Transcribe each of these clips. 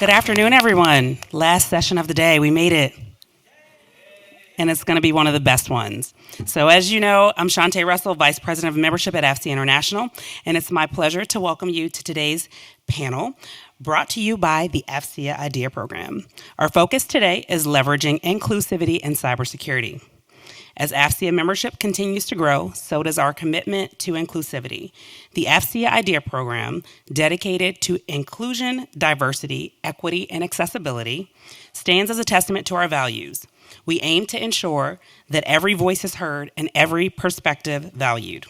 Good afternoon, everyone. Last session of the day. We made it. And it's going to be one of the best ones. So as you know, I'm Shantae Russell, Vice President of Membership at AFCEA International, and it's my pleasure to welcome you to today's panel, brought to you by the AFCEA IDEA program. Our focus today is leveraging inclusivity in cybersecurity. As AFCEA membership continues to grow, so does our commitment to inclusivity. The AFCEA IDEA program, dedicated to inclusion, diversity, equity, and accessibility, stands as a testament to our values. We aim to ensure that every voice is heard and every perspective valued.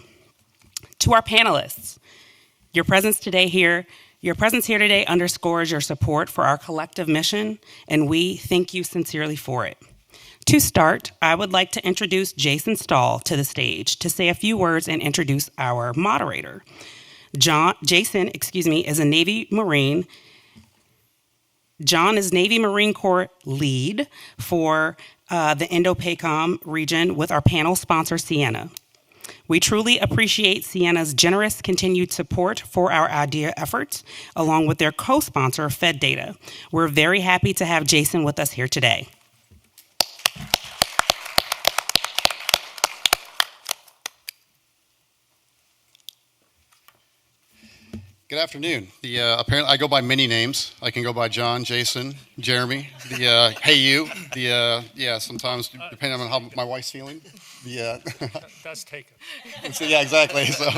To our panelists, your presence here today underscores your support for our collective mission, and we thank you sincerely for it. To start, I would like to introduce Jason Stahl to the stage to say a few words and introduce our moderator. Jason is a Navy Marine. John is Navy Marine Corps lead for the Indo-Pacific region with our panel sponsor, Sienna. We truly appreciate Sienna's generous continued support for our IDEA efforts, along with their co-sponsor, FedData. We're very happy to have Jason with us here today. Good afternoon. Apparently, I go by many names. I can go by John, Jason, Jeremy. Hey you. Sometimes depending on how my wife's feeling. That's taken. So, yeah, exactly. So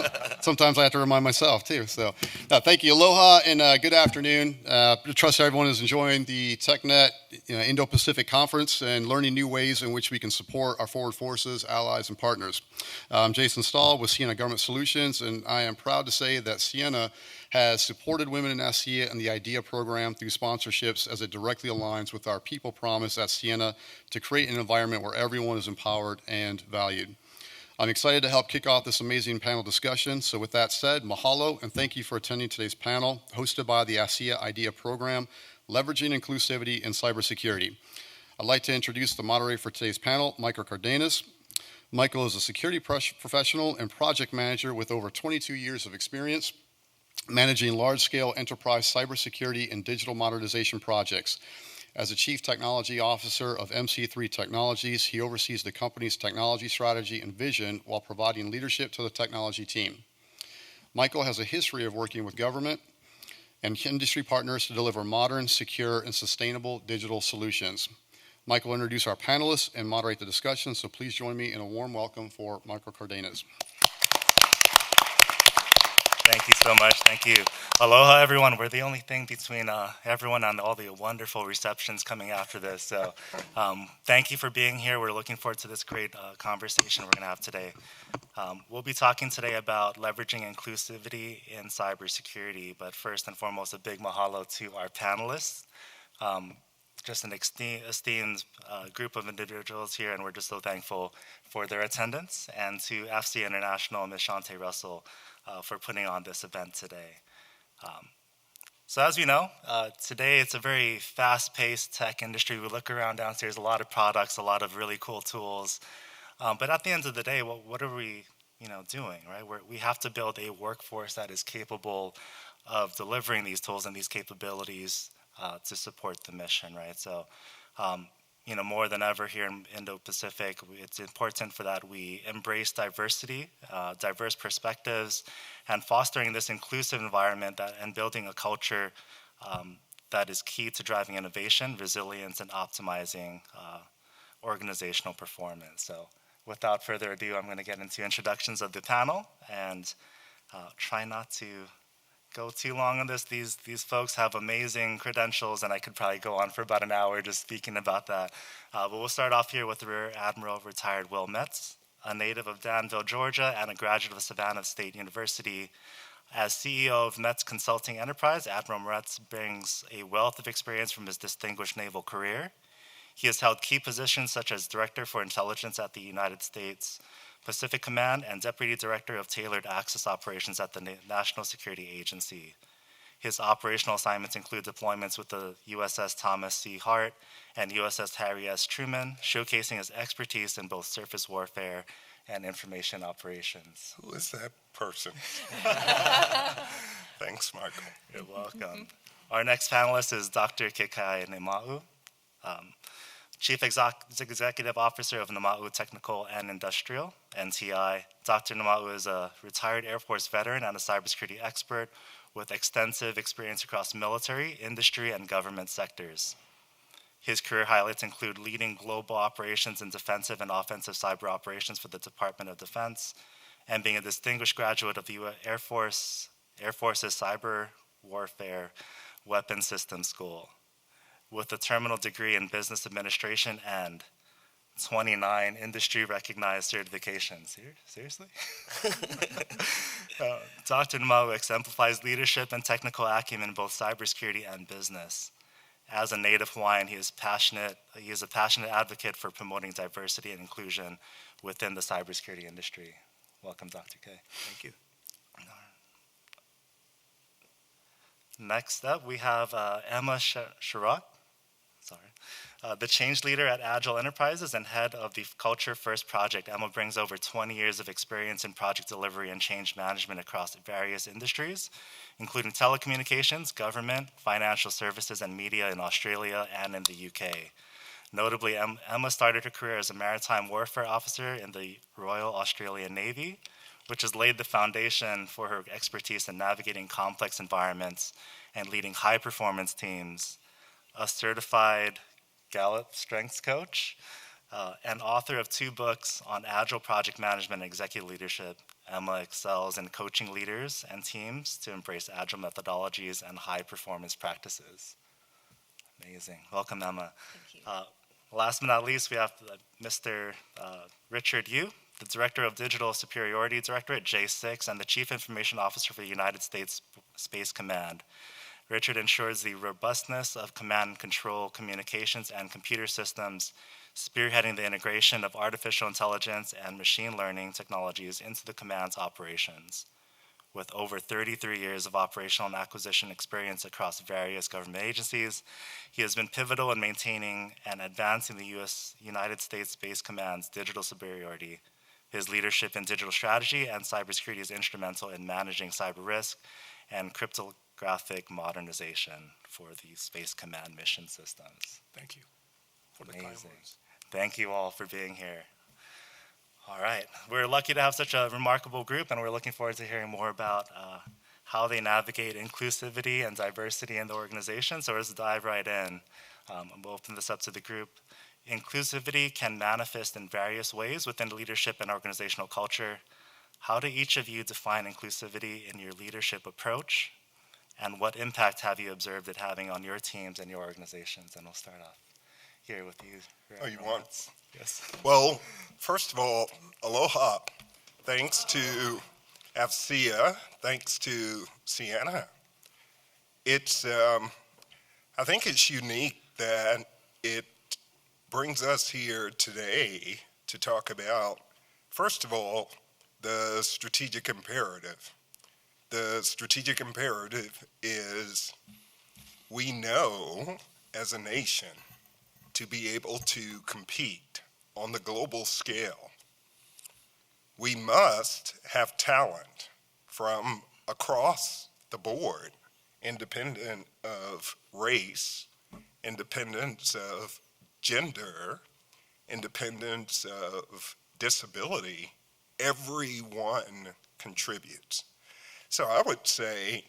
sometimes I have to remind myself too. So thank you, aloha, and good afternoon. I trust everyone is enjoying the TechNet Indo-Pacific conference and learning new ways in which we can support our forward forces, allies, and partners. I'm Jason Stahl with Sienna Government Solutions, and I am proud to say that Sienna has supported women in AFCEA and the IDEA program through sponsorships as it directly aligns with our people promise at Sienna to create an environment where everyone is empowered and valued. I'm excited to help kick off this amazing panel discussion. So with that said, mahalo and thank you for attending today's panel hosted by the AFCEA IDEA program, Leveraging Inclusivity in Cybersecurity. I'd like to introduce the moderator for today's panel, Michael Cardenas. Michael is a security professional and project manager with over 22 years of experience managing large-scale enterprise cybersecurity and digital modernization projects. As the Chief Technology Officer of MC3 Technologies, he oversees the company's technology strategy and vision while providing leadership to the technology team. Michael has a history of working with government and industry partners to deliver modern, secure, and sustainable digital solutions. Michael will introduce our panelists and moderate the discussion, so please join me in a warm welcome for Michael Cardenas. Thank you so much. Thank you. Aloha, everyone. We're the only thing between everyone and all the wonderful receptions coming after this. So thank you for being here. We're looking forward to this great conversation we're going to have today. We'll be talking today about leveraging inclusivity in cybersecurity. But first and foremost, a big mahalo to our panelists. Just an esteemed group of individuals here, and we're just so thankful for their attendance. And to AFCEA International and Ms. Shantae Russell, for putting on this event today. So as we know, today it's a very fast-paced tech industry. We look around downstairs, a lot of products, a lot of really cool tools. But at the end of the day, what are we doing, right? We have to build a workforce that is capable of delivering these tools and these capabilities to support the mission, right? So more than ever here in Indo-Pacific, it's important for that we embrace diversity, diverse perspectives, and fostering this inclusive environment and building a culture that is key to driving innovation, resilience, and optimizing organizational performance. So without further ado, I'm going to get into introductions of the panel and try not to go too long on this. These folks have amazing credentials, and I could probably go on for about an hour just speaking about that. But we'll start off here with Rear Admiral retired Will Metz, a native of Danville, Georgia, and a graduate of Savannah State University. As CEO of Metz Consulting Enterprise, Admiral Metz brings a wealth of experience from his distinguished naval career. He has held key positions such as Director for Intelligence at the United States Pacific Command and Deputy Director of Tailored Access Operations at the National Security Agency. His operational assignments include deployments with the USS Thomas C. Hart and USS Harry S. Truman, showcasing his expertise in both surface warfare and information operations. Who is that person? Thanks, Michael. You're welcome. Our next panelist is Dr. Kekai Nema'u, Chief Executive Officer of Nema'u Technical and Industrial, NTI. Dr. Nema'u is a retired Air Force veteran and a cybersecurity expert with extensive experience across military, industry, and government sectors. His career highlights include leading global operations in defensive and offensive cyber operations for the Department of Defense, and being a distinguished graduate of the Air Force's Cyber Warfare Weapons Systems School, with a terminal degree in business administration and 29 industry-recognized certifications. Seriously? Dr. Nema'u exemplifies leadership and technical acumen in both cybersecurity and business. As a native Hawaiian, he is a passionate advocate for promoting diversity and inclusion within the cybersecurity industry. Welcome, Dr. K. Thank you. Next up, we have Emma Sharrock, the change leader at Agile Enterprises and head of the Culture First project. Emma brings over 20 years of experience in project delivery and change management across various industries, including telecommunications, government, financial services, and media in Australia and in the UK. Notably, Emma started her career as a maritime warfare officer in the Royal Australian Navy, which has laid the foundation for her expertise in navigating complex environments and leading high-performance teams. A certified Gallup Strengths Coach, and author of 2 books on agile project management and executive leadership, Emma excels in coaching leaders and teams to embrace agile methodologies and high-performance practices. Amazing. Welcome, Emma. Thank you. Last but not least, we have Mr. Richard Yu, the Director of Digital Superiority Directorate, J6, and the Chief Information Officer for the United States Space Command. Richard ensures the robustness of command and control communications and computer systems, spearheading the integration of artificial intelligence and machine learning technologies into the command's operations. With over 33 years of operational and acquisition experience across various government agencies, he has been pivotal in maintaining and advancing the United States Space Command's digital superiority. His leadership in digital strategy and cybersecurity is instrumental in managing cyber risk and cryptographic modernization for the Space Command mission systems. Thank you for the Amazing. kind words. Thank you all for being here. All right, we're lucky to have such a remarkable group, and we're looking forward to hearing more about how they navigate inclusivity and diversity in the organization. So let's dive right in. We'll open this up to the group. Inclusivity can manifest in various ways within leadership and organizational culture. How do each of you define inclusivity in your leadership approach? And what impact have you observed it having on your teams and your organizations? And we'll start off here with you. Oh, you want? Yes. Well, first of all, aloha. Thanks to AFCEA, thanks to Sienna. It's, I think it's unique that it brings us here today to talk about, first of all, the strategic imperative. The strategic imperative is we know as a nation to be able to compete on the global scale, we must have talent from across the board, independent of race, independence of gender, independence of disability. Everyone contributes. So I would say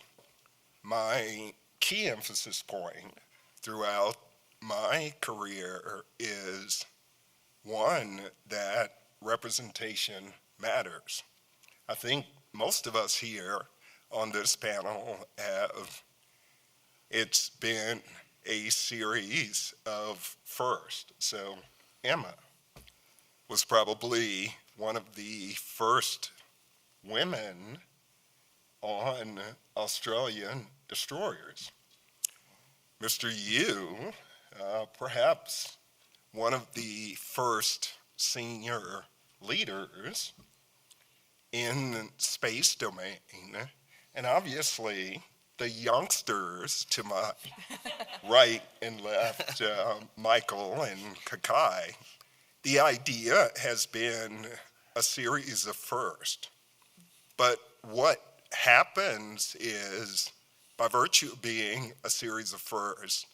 my key emphasis point throughout my career is one, that representation matters. I think most of us here on this panel it's been a series of firsts. So Emma was probably one of the first women on Australian destroyers. Mr. Yu, perhaps one of the first senior leaders in space domain, and obviously the youngsters to my right and left, Michael and Kakai. The idea has been a series of firsts, but what happens is by virtue of being a series of firsts,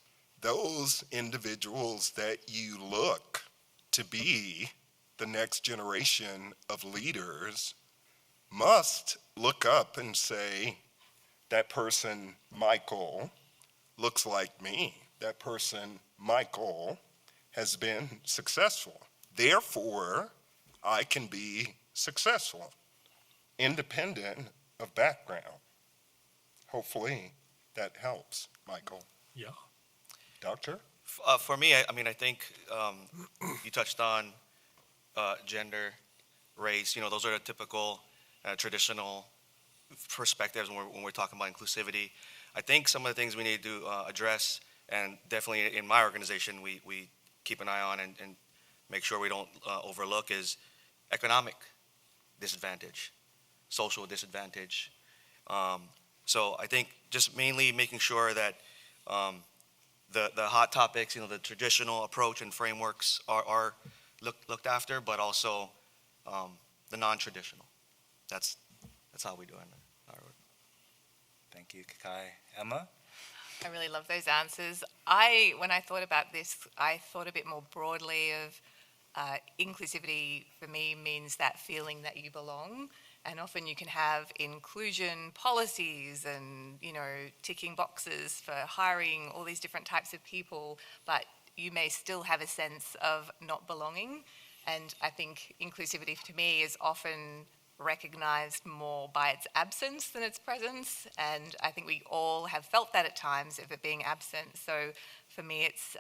those individuals that you look to be the next generation of leaders must look up and say, that person, Michael, looks like me. That person, Michael, has been successful. Therefore, I can be successful, independent of background. Hopefully that helps, Michael. Yeah. Doctor? For me, I think you touched on gender, race. Those are the typical traditional perspectives when we're talking about inclusivity. I think some of the things we need to address, and definitely in my organization, we keep an eye on and make sure we don't overlook, is economic disadvantage, social disadvantage. So I think just mainly making sure that the hot topics, the traditional approach and frameworks are looked after, but also the non-traditional. That's how we do it. Thank you, Kakai. Emma? I really love those answers. When I thought about this, I thought a bit more broadly of inclusivity for me means that feeling that you belong. And often you can have inclusion policies and, ticking boxes for hiring all these different types of people, but you may still have a sense of not belonging. And I think inclusivity to me is often recognized more by its absence than its presence, and I think we all have felt that at times of it being absent. So for me it's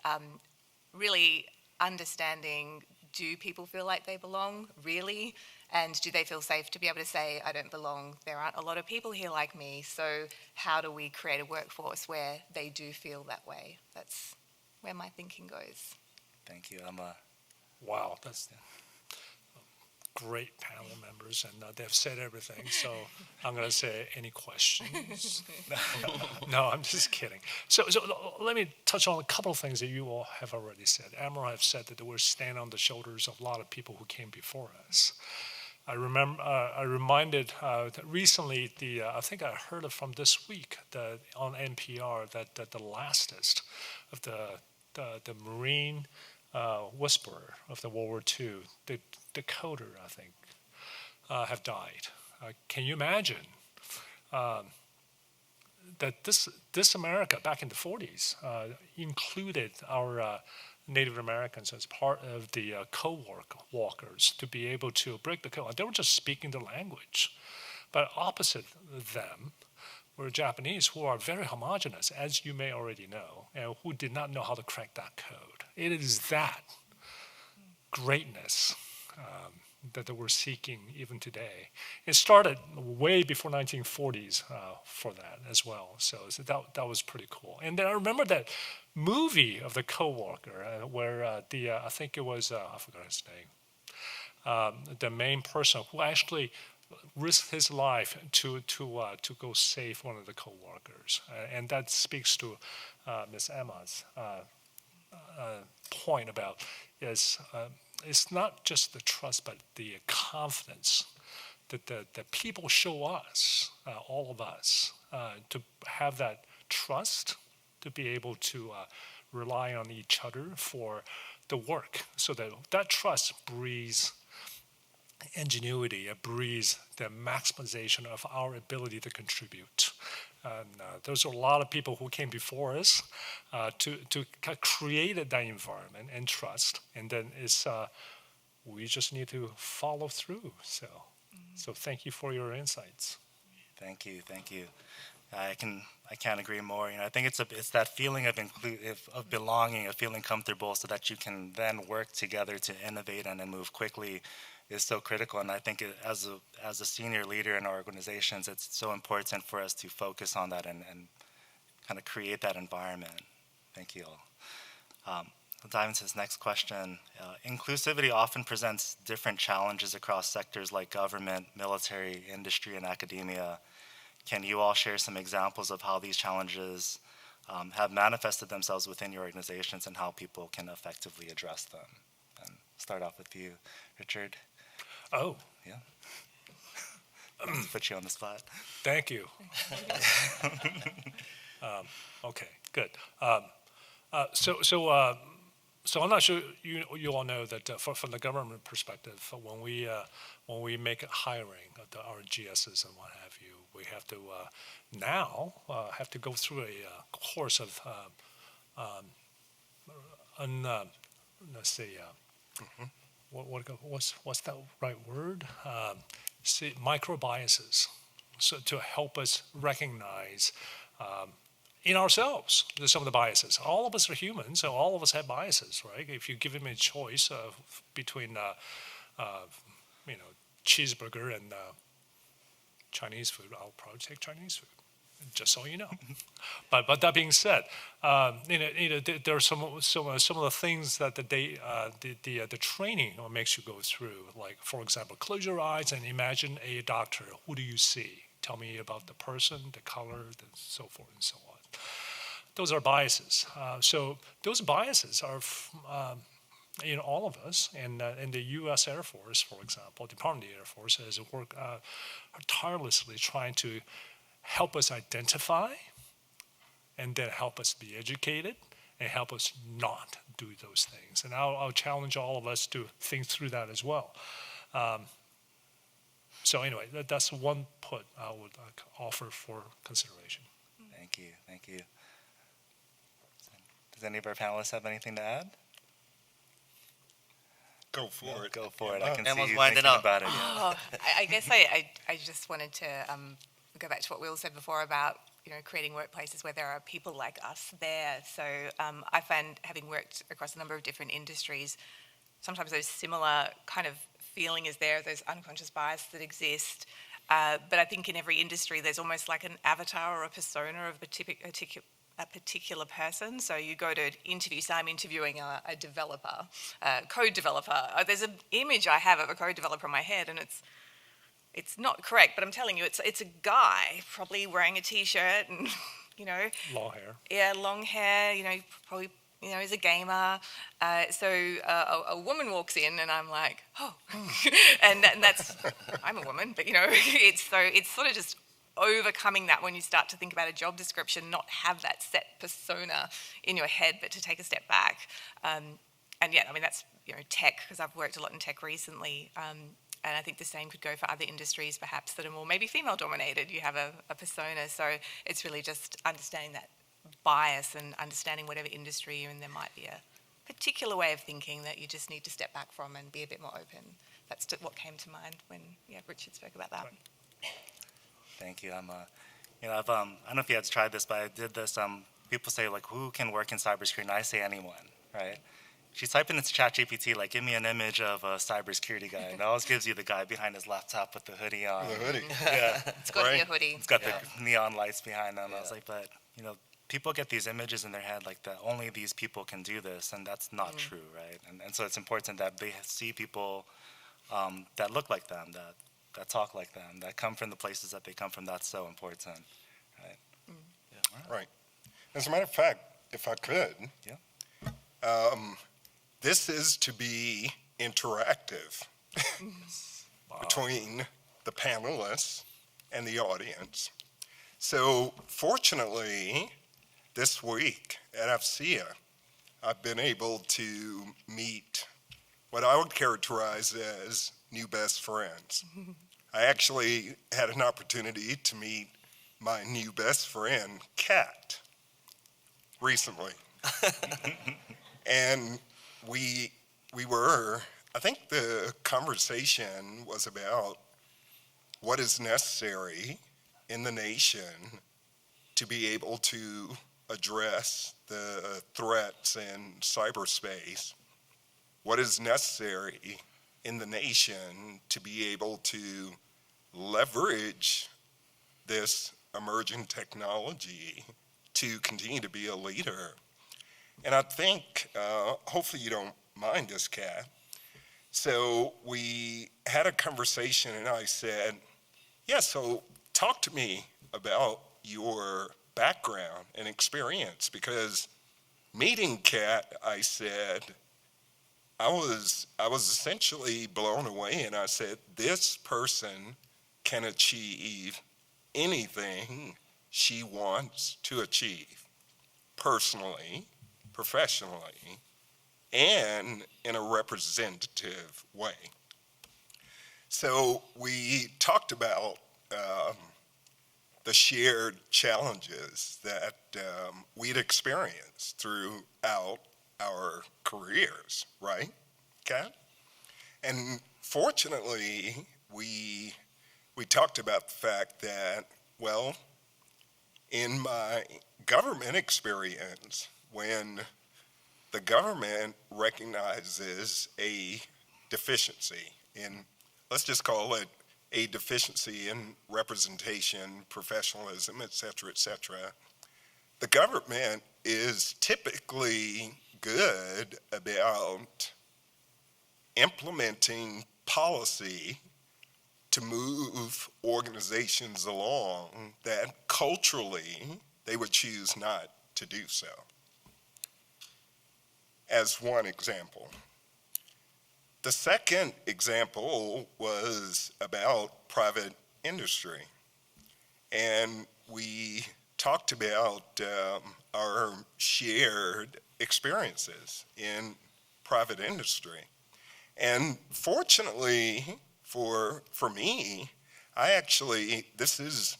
really understanding, do people feel like they belong really, and do they feel safe to be able to say, I don't belong, there aren't a lot of people here like me, so how do we create a workforce where they do feel that way? That's where my thinking goes. Thank you, Emma. Wow, that's great panel members, and they've said everything. So I'm going to say, any questions? No, I'm just kidding. So let me touch on a couple of things that you all have already said. Amber have said that we're standing on the shoulders of a lot of people who came before us. I reminded that recently, I think I heard it from this week on NPR that the lastest of the Marine whisperer of the World War II, the decoder, I think, have died. Can you imagine that this America back in the 40s included our Native Americans as part of the co-walkers to be able to break the code? They were just speaking the language. But opposite them were Japanese who are very homogenous, as you may already know, and who did not know how to crack that code. It is that greatness that we're seeking even today. It started way before 1940s for that as well. So that was pretty cool. And then I remember that movie of the co-worker where I think it was, I forgot his name, the main person who actually risked his life to go save one of the co-workers. And that speaks to Ms. Emma's point about it's not just the trust, but the confidence that the people show us, all of us, to have that trust, to be able to rely on each other for the work, so that trust breeds ingenuity, it breeds the maximization of our ability to contribute. And there's a lot of people who came before us to create that environment and trust, and then we just need to follow through. So thank you for your insights. Thank you. I can't agree more. I think it's that feeling of belonging, of feeling comfortable, so that you can then work together to innovate and then move quickly, is so critical. And I think as a senior leader in our organizations, it's so important for us to focus on that and kind of create that environment. Thank you all. We'll dive into this next question. Inclusivity often presents different challenges across sectors like government, military, industry, and academia. Can you all share some examples of how these challenges have manifested themselves within your organizations and how people can effectively address them? And start off with you, Richard. Oh. Yeah. Put you on the spot. Thank you. Okay, good. So I'm not sure you all know that from the government perspective, when we make hiring of our GSs and what have you, we have to now have to go through a course of let's see, what's that right word? Micro biases, so to help us recognize in ourselves some of the biases. All of us are humans, so all of us have biases, right? If you give me a choice between cheeseburger and Chinese food, I'll probably take Chinese food. Just so you know. But that being said, there are some of the things that the training makes you go through. Like, for example, close your eyes and imagine a doctor. Who do you see? Tell me about the person, the color, and so forth and so on. Those are biases. So those biases are, all of us. And in the U.S. Air Force, for example, Department of the Air Force has worked tirelessly trying to help us identify, and then help us be educated, and help us not do those things. And I'll challenge all of us to think through that as well. So anyway, that's one put I would offer for consideration. Thank you. Does any of our panelists have anything to add? Go for it. Go for it. I can Emma's see you winding thinking up. about it. Yeah. Oh, I guess I just wanted to go back to what Will said before about creating workplaces where there are people like us there. So I find, having worked across a number of different industries, sometimes those similar kind of feeling is there, those unconscious bias that exist. But I think in every industry there's almost like an avatar or a persona of a particular person. So you go to interview, say I'm interviewing a developer, a code developer. There's an image I have of a code developer in my head, and it's not correct, but I'm telling you, it's a guy probably wearing a t-shirt and, Long hair. Yeah, long hair, probably, he's a gamer. So a woman walks in and I'm like, oh, and that's, I'm a woman, but it's sort of just overcoming that when you start to think about a job description, not have that set persona in your head, but to take a step back. And yeah, I mean, that's, tech, because I've worked a lot in tech recently. And I think the same could go for other industries, perhaps, that are more maybe female-dominated. You have a persona, so it's really just understanding that bias and understanding whatever industry you're in, there might be a particular way of thinking that you just need to step back from and be a bit more open. That's what came to mind when Richard spoke about that. Right. Thank you. I don't know if you had tried this, but I did this. People say, like, who can work in cybersecurity? And I say anyone, right? She's typing into ChatGPT, like, give me an image of a cybersecurity guy. And it always gives you the guy behind his laptop with the hoodie on. The hoodie. Yeah. It's got to be a hoodie. It's got the neon lights behind them. I was like, but, people get these images in their head like that only these people can do this, and that's not true, right? And so it's important that they see people that look like them, that talk like them, that come from the places that they come from. That's so important, right? Right. As a matter of fact, if I could, this is to be interactive between the panelists and the audience. So fortunately, this week at AFCEA, I've been able to meet what I would characterize as new best friends. I actually had an opportunity to meet my new best friend, Kat, recently. And we were, I think the conversation was about what is necessary in the nation to be able to address the threats in cyberspace. What is necessary in the nation to be able to leverage this emerging technology to continue to be a leader. And I think, hopefully you don't mind this, Kat. So we had a conversation and I said, so talk to me about your background and experience, because meeting Kat, I said, I was essentially blown away, and I said, this person can achieve anything she wants to achieve, personally, professionally, and in a representative way. So we talked about the shared challenges that we'd experienced throughout our careers, right, Kat? And fortunately, we talked about the fact that, well, in my government experience, when the government recognizes a deficiency in, let's just call it a deficiency in representation, professionalism, et cetera, the government is typically good about implementing policy to move organizations along that culturally they would choose not to do so. As one example. The second example was about private industry. And we talked about our shared experiences in private industry. And fortunately for me, I actually, this is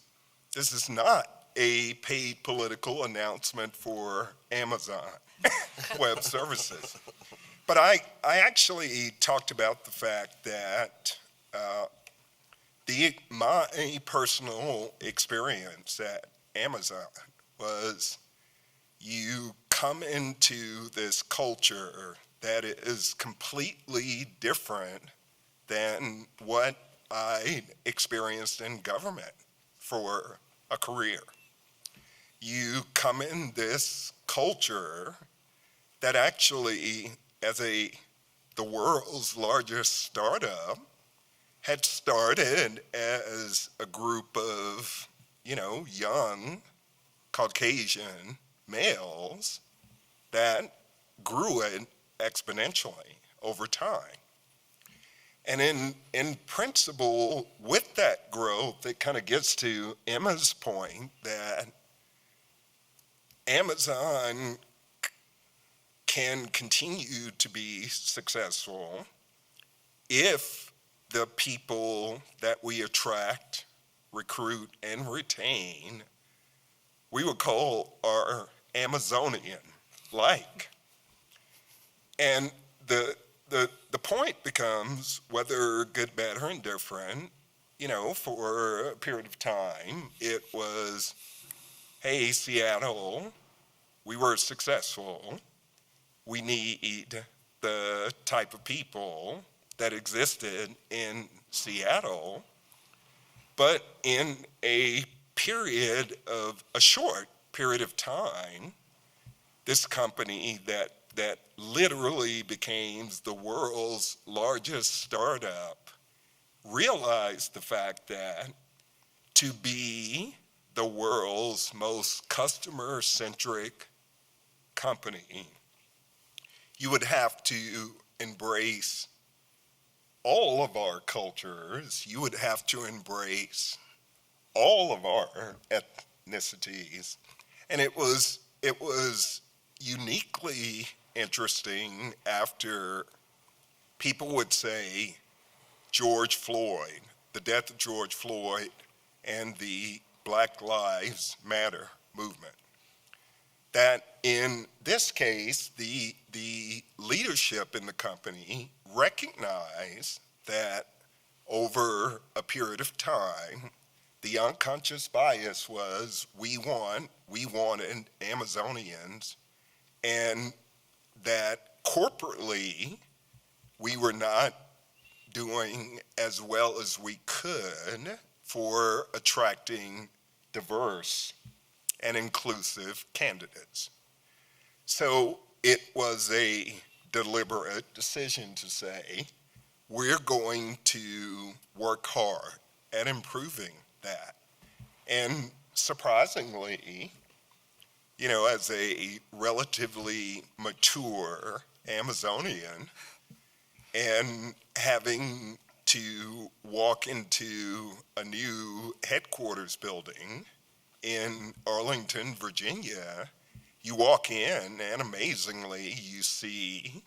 not a paid political announcement for Amazon Web Services. But I actually talked about the fact that my personal experience at Amazon was you come into this culture that is completely different than what I experienced in government for a career. You come in this culture that actually, as the world's largest startup, had started as a group of, young Caucasian males that grew it exponentially over time. And in principle, with that growth, it kind of gets to Emma's point that Amazon can continue to be successful if the people that we attract, recruit, and retain, we would call are Amazonian-like. And the point becomes, whether good, bad, or indifferent, for a period of time, it was, hey, Seattle, we were successful. We need the type of people that existed in Seattle, but in a short period of time, this company that literally became the world's largest startup realized the fact that to be the world's most customer-centric company, you would have to embrace all of our cultures. You would have to embrace all of our ethnicities. And it was uniquely interesting after people would say George Floyd, the death of George Floyd, and the Black Lives Matter movement, that in this case, the leadership in the company recognized that over a period of time, the unconscious bias was we wanted Amazonians, and that corporately we were not doing as well as we could for attracting diverse and inclusive candidates. So it was a deliberate decision to say, we're going to work hard at improving that. And surprisingly, as a relatively mature Amazonian, and having to walk into a new headquarters building in Arlington, Virginia. You walk in, and amazingly, you see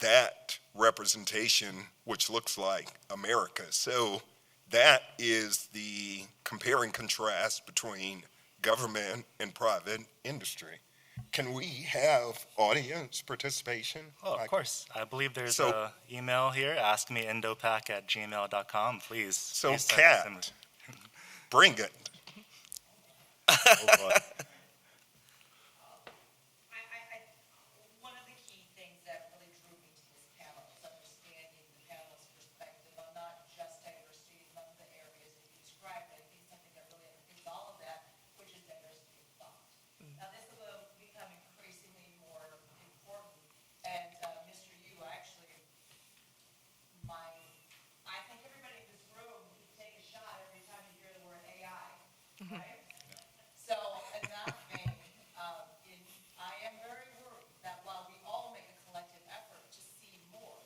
that representation, which looks like America. So that is the compare and contrast between government and private industry. Can we have audience participation? Oh, of course. I believe there's So- a email here, askmeindopac@gmail.com. Please. So, please send us Kat, bring it. Oh, boy. One of the key things that really drew me to this panel is understanding the panel's perspective on not just diversity among the areas that you described, but I think something that really underpins all of that, which is diversity of thought. Now, this will become increasingly more important, and Mr. Yu, I think everybody in this room would take a shot every time you hear the word AI, right? So, in that vein, I am very worried that while we all make a collective effort to see more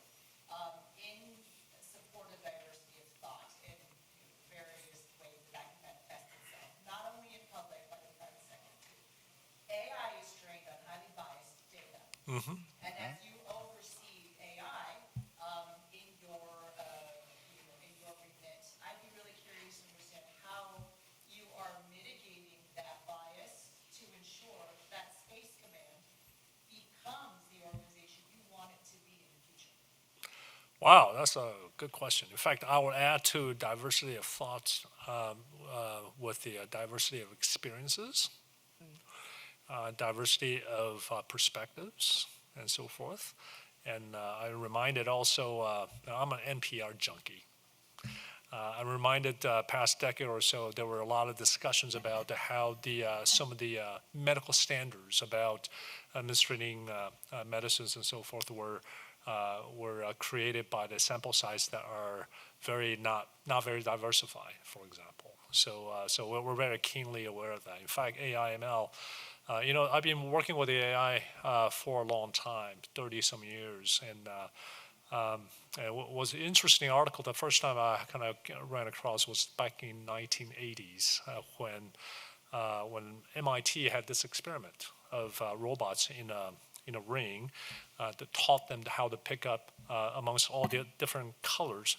in support of diversity of thought in various ways that can manifest itself, not only in public but in private sector too. AI is trained on highly biased data, and as you oversee AI in your remit, I'd be really curious to understand how you are mitigating that bias to ensure that Space Command becomes the organization you want it to be in the future. Wow, that's a good question. In fact, I would add to diversity of thoughts with the diversity of experiences, diversity of perspectives, and so forth. And I reminded also, I'm an NPR junkie. I'm reminded past decade or so, there were a lot of discussions about how some of the medical standards about administering medicines and so forth were created by the sample size that are not very diversified, for example. So we're very keenly aware of that. In fact, AI ML, I've been working with the AI for a long time, 30-some years, and it was an interesting article. The first time I kind of ran across was back in 1980s when MIT had this experiment of robots in a ring that taught them how to pick up amongst all the different colors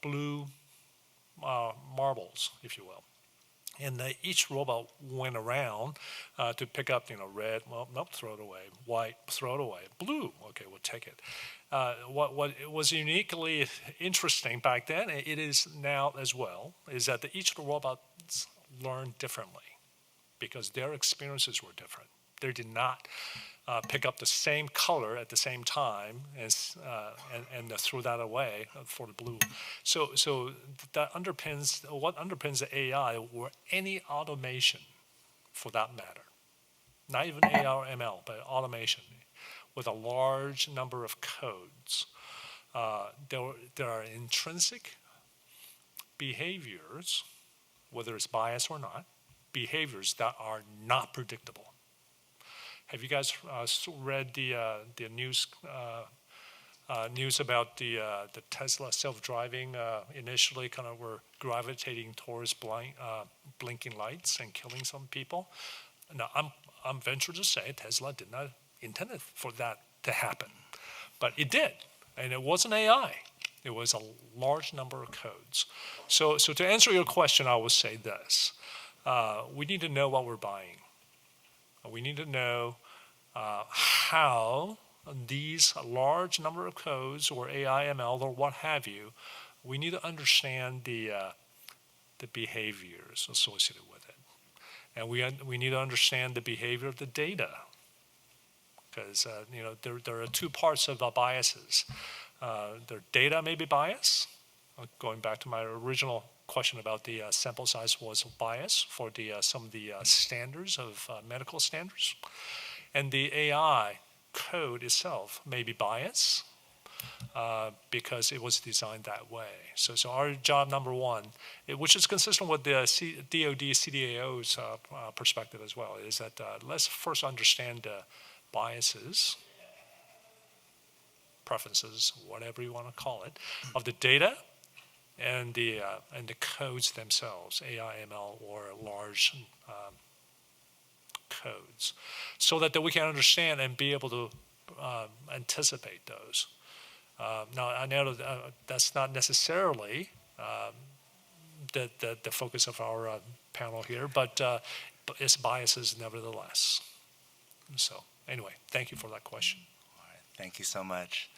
blue marbles, if you will. And each robot went around to pick up, red, well, nope, throw it away. White, throw it away. Blue, okay, we'll take it. What was uniquely interesting back then, it is now as well, is that each of the robots learned differently because their experiences were different. They did not pick up the same color at the same time and throw that away for the blue. So that underpins what underpins the AI or any automation, for that matter. Not even AI or ML, but automation with a large number of codes. There are intrinsic behaviors, whether it's bias or not, behaviors that are not predictable. Have you guys read the news about the Tesla self-driving? Initially, kind of were gravitating towards blinking lights and killing some people. Now, I'm venture to say Tesla did not intend for that to happen, but it did, and it wasn't AI. It was a large number of codes. So to answer your question, I would say this: we need to know what we're buying. We need to know how these large number of codes, or AI, ML, or what have you, we need to understand the behaviors associated with it. And we need to understand the behavior of the data. Because there are two parts of biases. Their data may be biased. Going back to my original question about the sample size was bias for some of the standards of medical standards. And the AI code itself may be biased because it was designed that way. So our job number one, which is consistent with the DoD CDAO's perspective as well, is that let's first understand the biases, preferences, whatever you want to call it, of the data and the codes themselves, AI, ML, or large codes, so that we can understand and be able to anticipate those. Now, I know that's not necessarily the focus of our panel here, but its biases nevertheless. So anyway, thank you for that question. All right, thank you so much.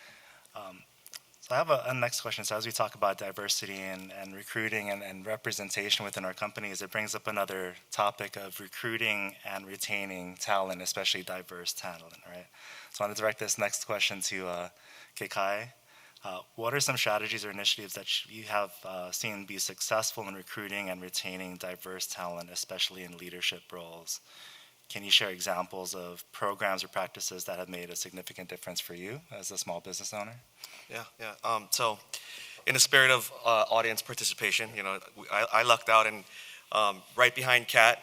So I have a next question. So as we talk about diversity and recruiting and representation within our companies, it brings up another topic of recruiting and retaining talent, especially diverse talent, right? So I want to direct this next question to Kekai. What are some strategies or initiatives that you have seen be successful in recruiting and retaining diverse talent, especially in leadership roles? Can you share examples of programs or practices that have made a significant difference for you as a small business owner? Yeah. So, in the spirit of audience participation, I lucked out, and right behind Kat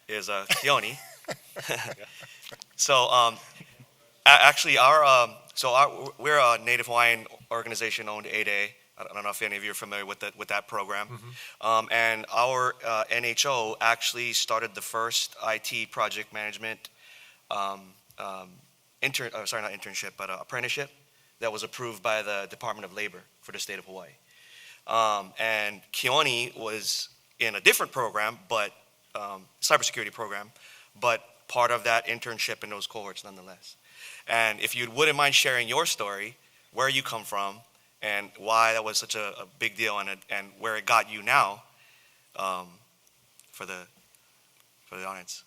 is Keone. So, actually, we're a Native Hawaiian organization-owned 8A. I don't know if any of you are familiar with that program. Mm-hmm. And our NHO actually started the first IT project management apprenticeship that was approved by the Department of Labor for the state of Hawaii. And Keone was in a different program, but cybersecurity program, but part of that internship in those cohorts nonetheless. And if you wouldn't mind sharing your story, where you come from, and why that was such a big deal, and where it got you now, for the audience.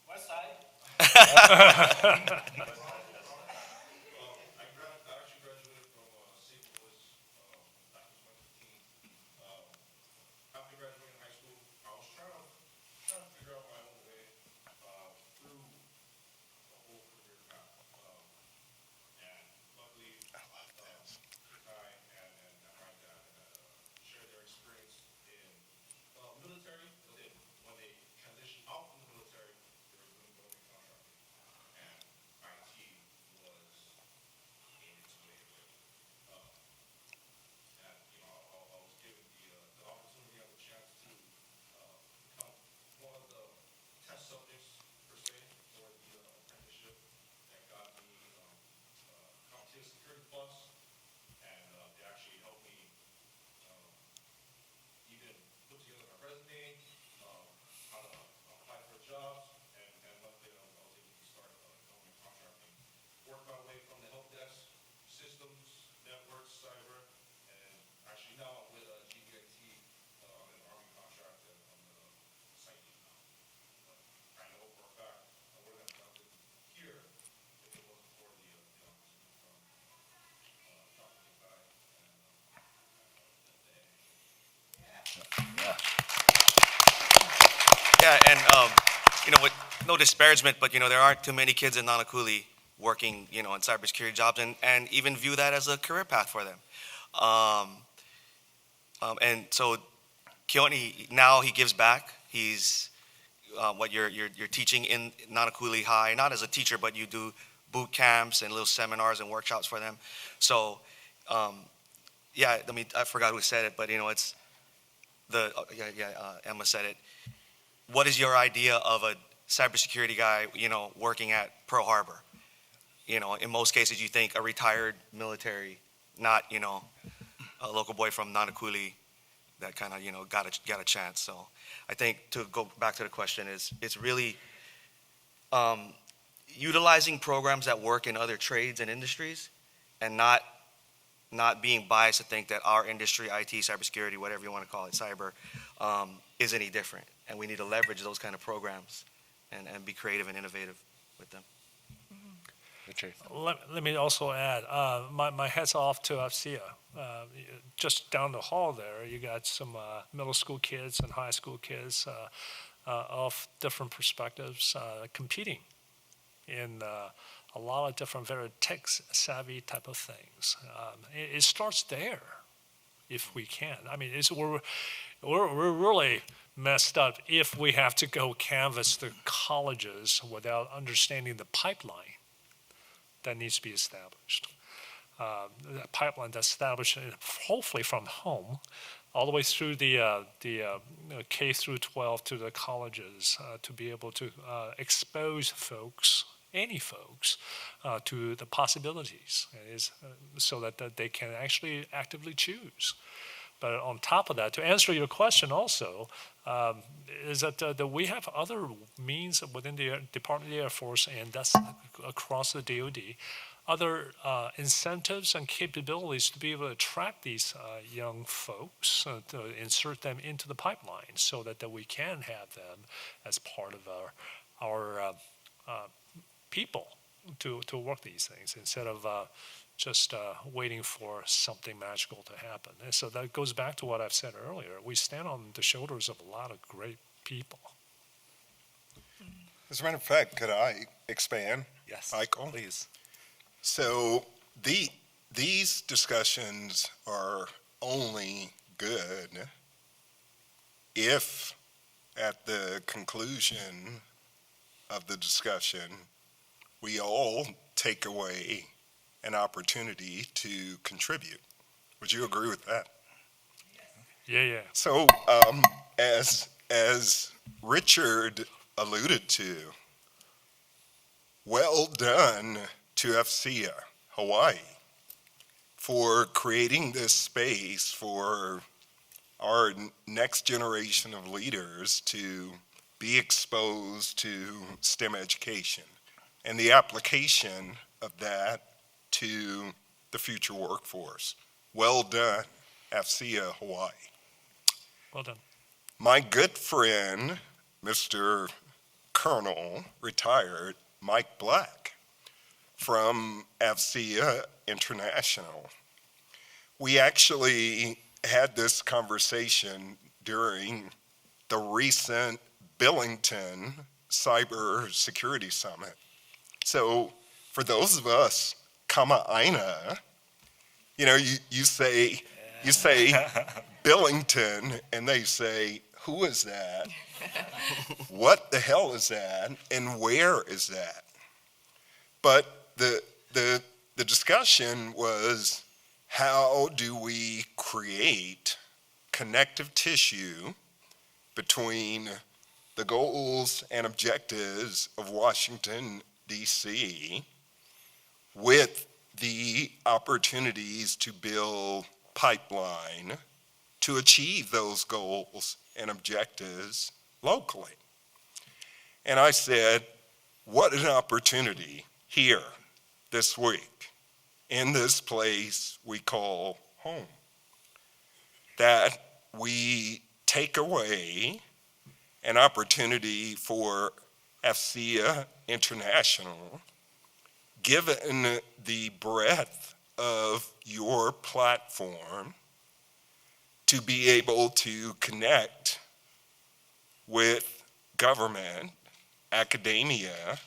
West Side. Yeah, and with no disparagement, but there aren't too many kids in Nanakuli working, in cybersecurity jobs, and even view that as a career path for them. And so Keone, now he gives back. He's what you're teaching in Nanakuli High, not as a teacher, but you do boot camps and little seminars and workshops for them. So, I forgot who said it, but it's Emma said it. What is your idea of a cybersecurity guy, working at Pearl Harbor? In most cases, you think a retired military, not, a local boy from Nanakuli that kind of, got a chance. So I think, to go back to the question, it's really utilizing programs that work in other trades and industries, and not being biased to think that our industry, IT, cybersecurity, whatever you want to call it, cyber, is any different. And we need to leverage those kind of programs and be creative and innovative with them. Let me also add, my hat's off to AFCEA. Just down the hall there, you got some middle school kids and high school kids of different perspectives competing in a lot of different very tech-savvy type of things. It starts there. if we can. I mean, we're really messed up if we have to go canvass the colleges without understanding the pipeline that needs to be established. That pipeline that's established hopefully from home all the way through the K through 12 to the colleges to be able to expose folks, any folks, to the possibilities, so that they can actually actively choose. But on top of that, to answer your question also, is that we have other means within the Department of the Air Force, and that's across the DoD, other incentives and capabilities to be able to attract these young folks, to insert them into the pipeline so that we can have them as part of our people to work these things instead of just waiting for something magical to happen. And so that goes back to what I've said earlier. We stand on the shoulders of a lot of great people. As a matter of fact, could I expand? Yes, Michael? please. So these discussions are only good if at the conclusion of the discussion, we all take away an opportunity to contribute. Would you agree with that? Yeah. So as Richard alluded to, well done to AFCEA Hawaii for creating this space for our next generation of leaders to be exposed to STEM education and the application of that to the future workforce. Well done, AFCEA Hawaii. Well done. My good friend, Mr. Colonel, retired Mike Black from AFCEA International. We actually had this conversation during the recent Billington Cybersecurity Summit. So for those of us, kama aina, you say Billington, and they say, who is that? What the hell is that? And where is that? But the discussion was, how do we create connective tissue between the goals and objectives of Washington, D.C., with the opportunities to build pipeline to achieve those goals and objectives locally? And I said, what an opportunity here this week in this place we call home, that we take away an opportunity for AFCEA International, given the breadth of your platform, to be able to connect with government, academia,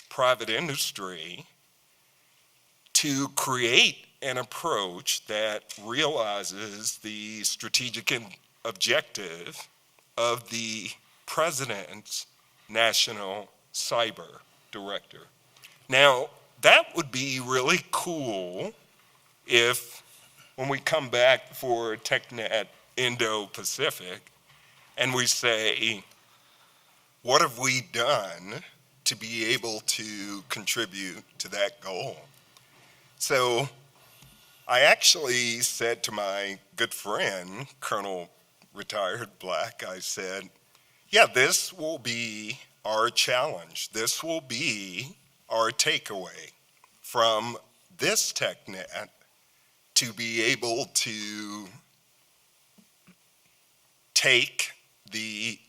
private industry, to create an approach that realizes the strategic objective of the President's National Cyber Director. Now, that would be really cool if, when we come back for TechNet Indo-Pacific, and we say, what have we done to be able to contribute to that goal? So I actually said to my good friend, Colonel Retired Black, I said, yeah, this will be our challenge. This will be our takeaway from this TechNet, to be able to take the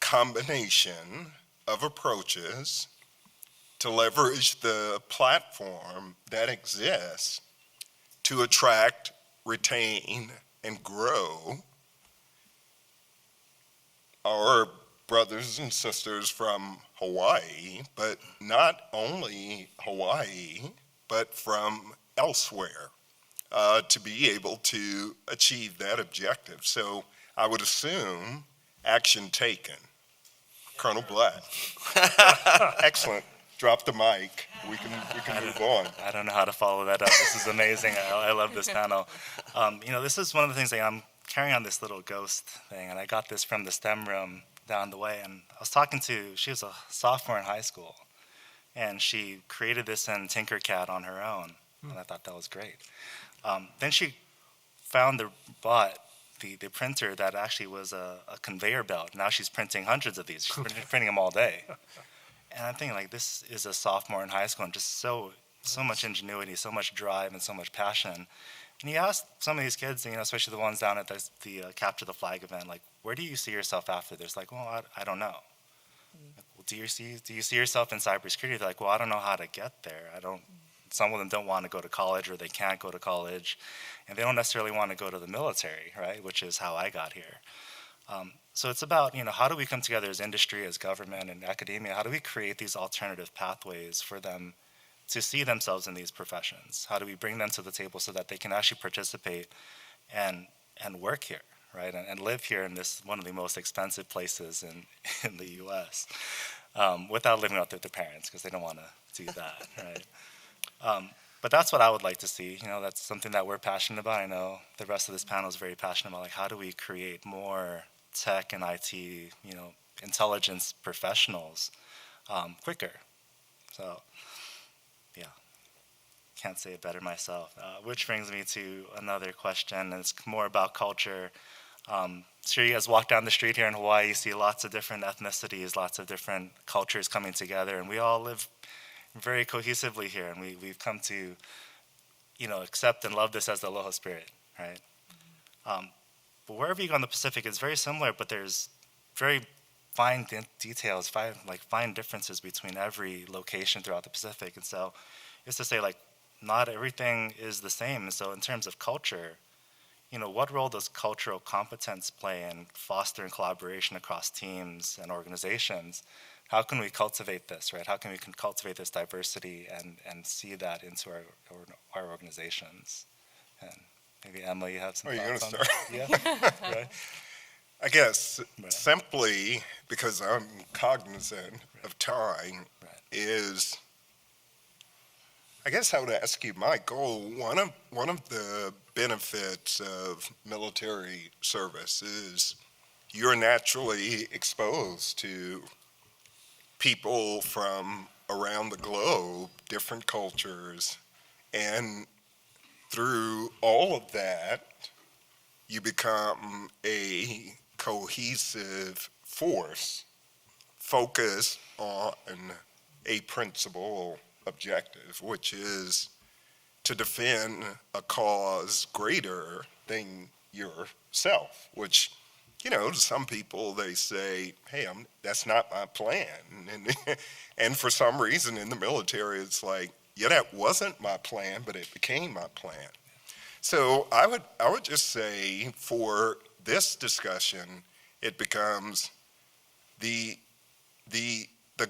combination of approaches to leverage the platform that exists to attract, retain, and grow our brothers and sisters from Hawaii, but not only Hawaii, but from elsewhere. to be able to achieve that objective. So I would assume action taken. Colonel Black. Excellent. Drop the mic. We can move on. I don't know how to follow that up. This is amazing. I love this panel. This is one of the things that I'm carrying on this little ghost thing, and I got this from the STEM room down the way. And I was talking she was a sophomore in high school, and she created this in Tinkercad on her own, and I thought that was great. Then she found the printer that actually was a conveyor belt. Now she's printing hundreds of these. She's printing them all day. And I'm thinking, like, this is a sophomore in high school, and just so much ingenuity, so much drive, and so much passion. And you ask some of these kids, especially the ones down at the Capture the Flag event, like, where do you see yourself after this? Like, well, I don't know. Like, well, do you see yourself in cybersecurity? They're like, well, I don't know how to get there. Some of them don't want to go to college, or they can't go to college, and they don't necessarily want to go to the military, right? Which is how I got here. So it's about, how do we come together as industry, as government, and academia? How do we create these alternative pathways for them to see themselves in these professions? How do we bring them to the table so that they can actually participate and work here, right? And live here in this one of the most expensive places in the U.S. Without living out with their parents, because they don't want to do that, right? But that's what I would like to see. That's something that we're passionate about. I know the rest of this panel is very passionate about, like, how do we create more tech and IT, intelligence professionals quicker. So, yeah, can't say it better myself. Which brings me to another question, and it's more about culture. Sure, you guys walk down the street here in Hawaii, you see lots of different ethnicities, lots of different cultures coming together, and we all live very cohesively here, and we've come to, accept and love this as the Aloha spirit, right? But wherever you go in the Pacific, it's very similar, but there's very fine details, fine differences between every location throughout the Pacific. And so it's to say, like, not everything is the same. And so in terms of culture, what role does cultural competence play in fostering collaboration across teams and organizations? How can we cultivate this, right? How can we cultivate this diversity and see that into our organizations? And maybe Emma, you have some thoughts on that? Yeah, right. I guess simply because I'm cognizant of time is, I guess I would ask you, Michael, one of the benefits of military service is you're naturally exposed to people from around the globe, different cultures, and through all of that, you become a cohesive force focused on a principal objective, which is to defend a cause greater than yourself, which, to some people they say, hey, that's not my plan. And for some reason in the military, it's like, yeah, that wasn't my plan, but it became my plan. So I would just say for this discussion, it becomes the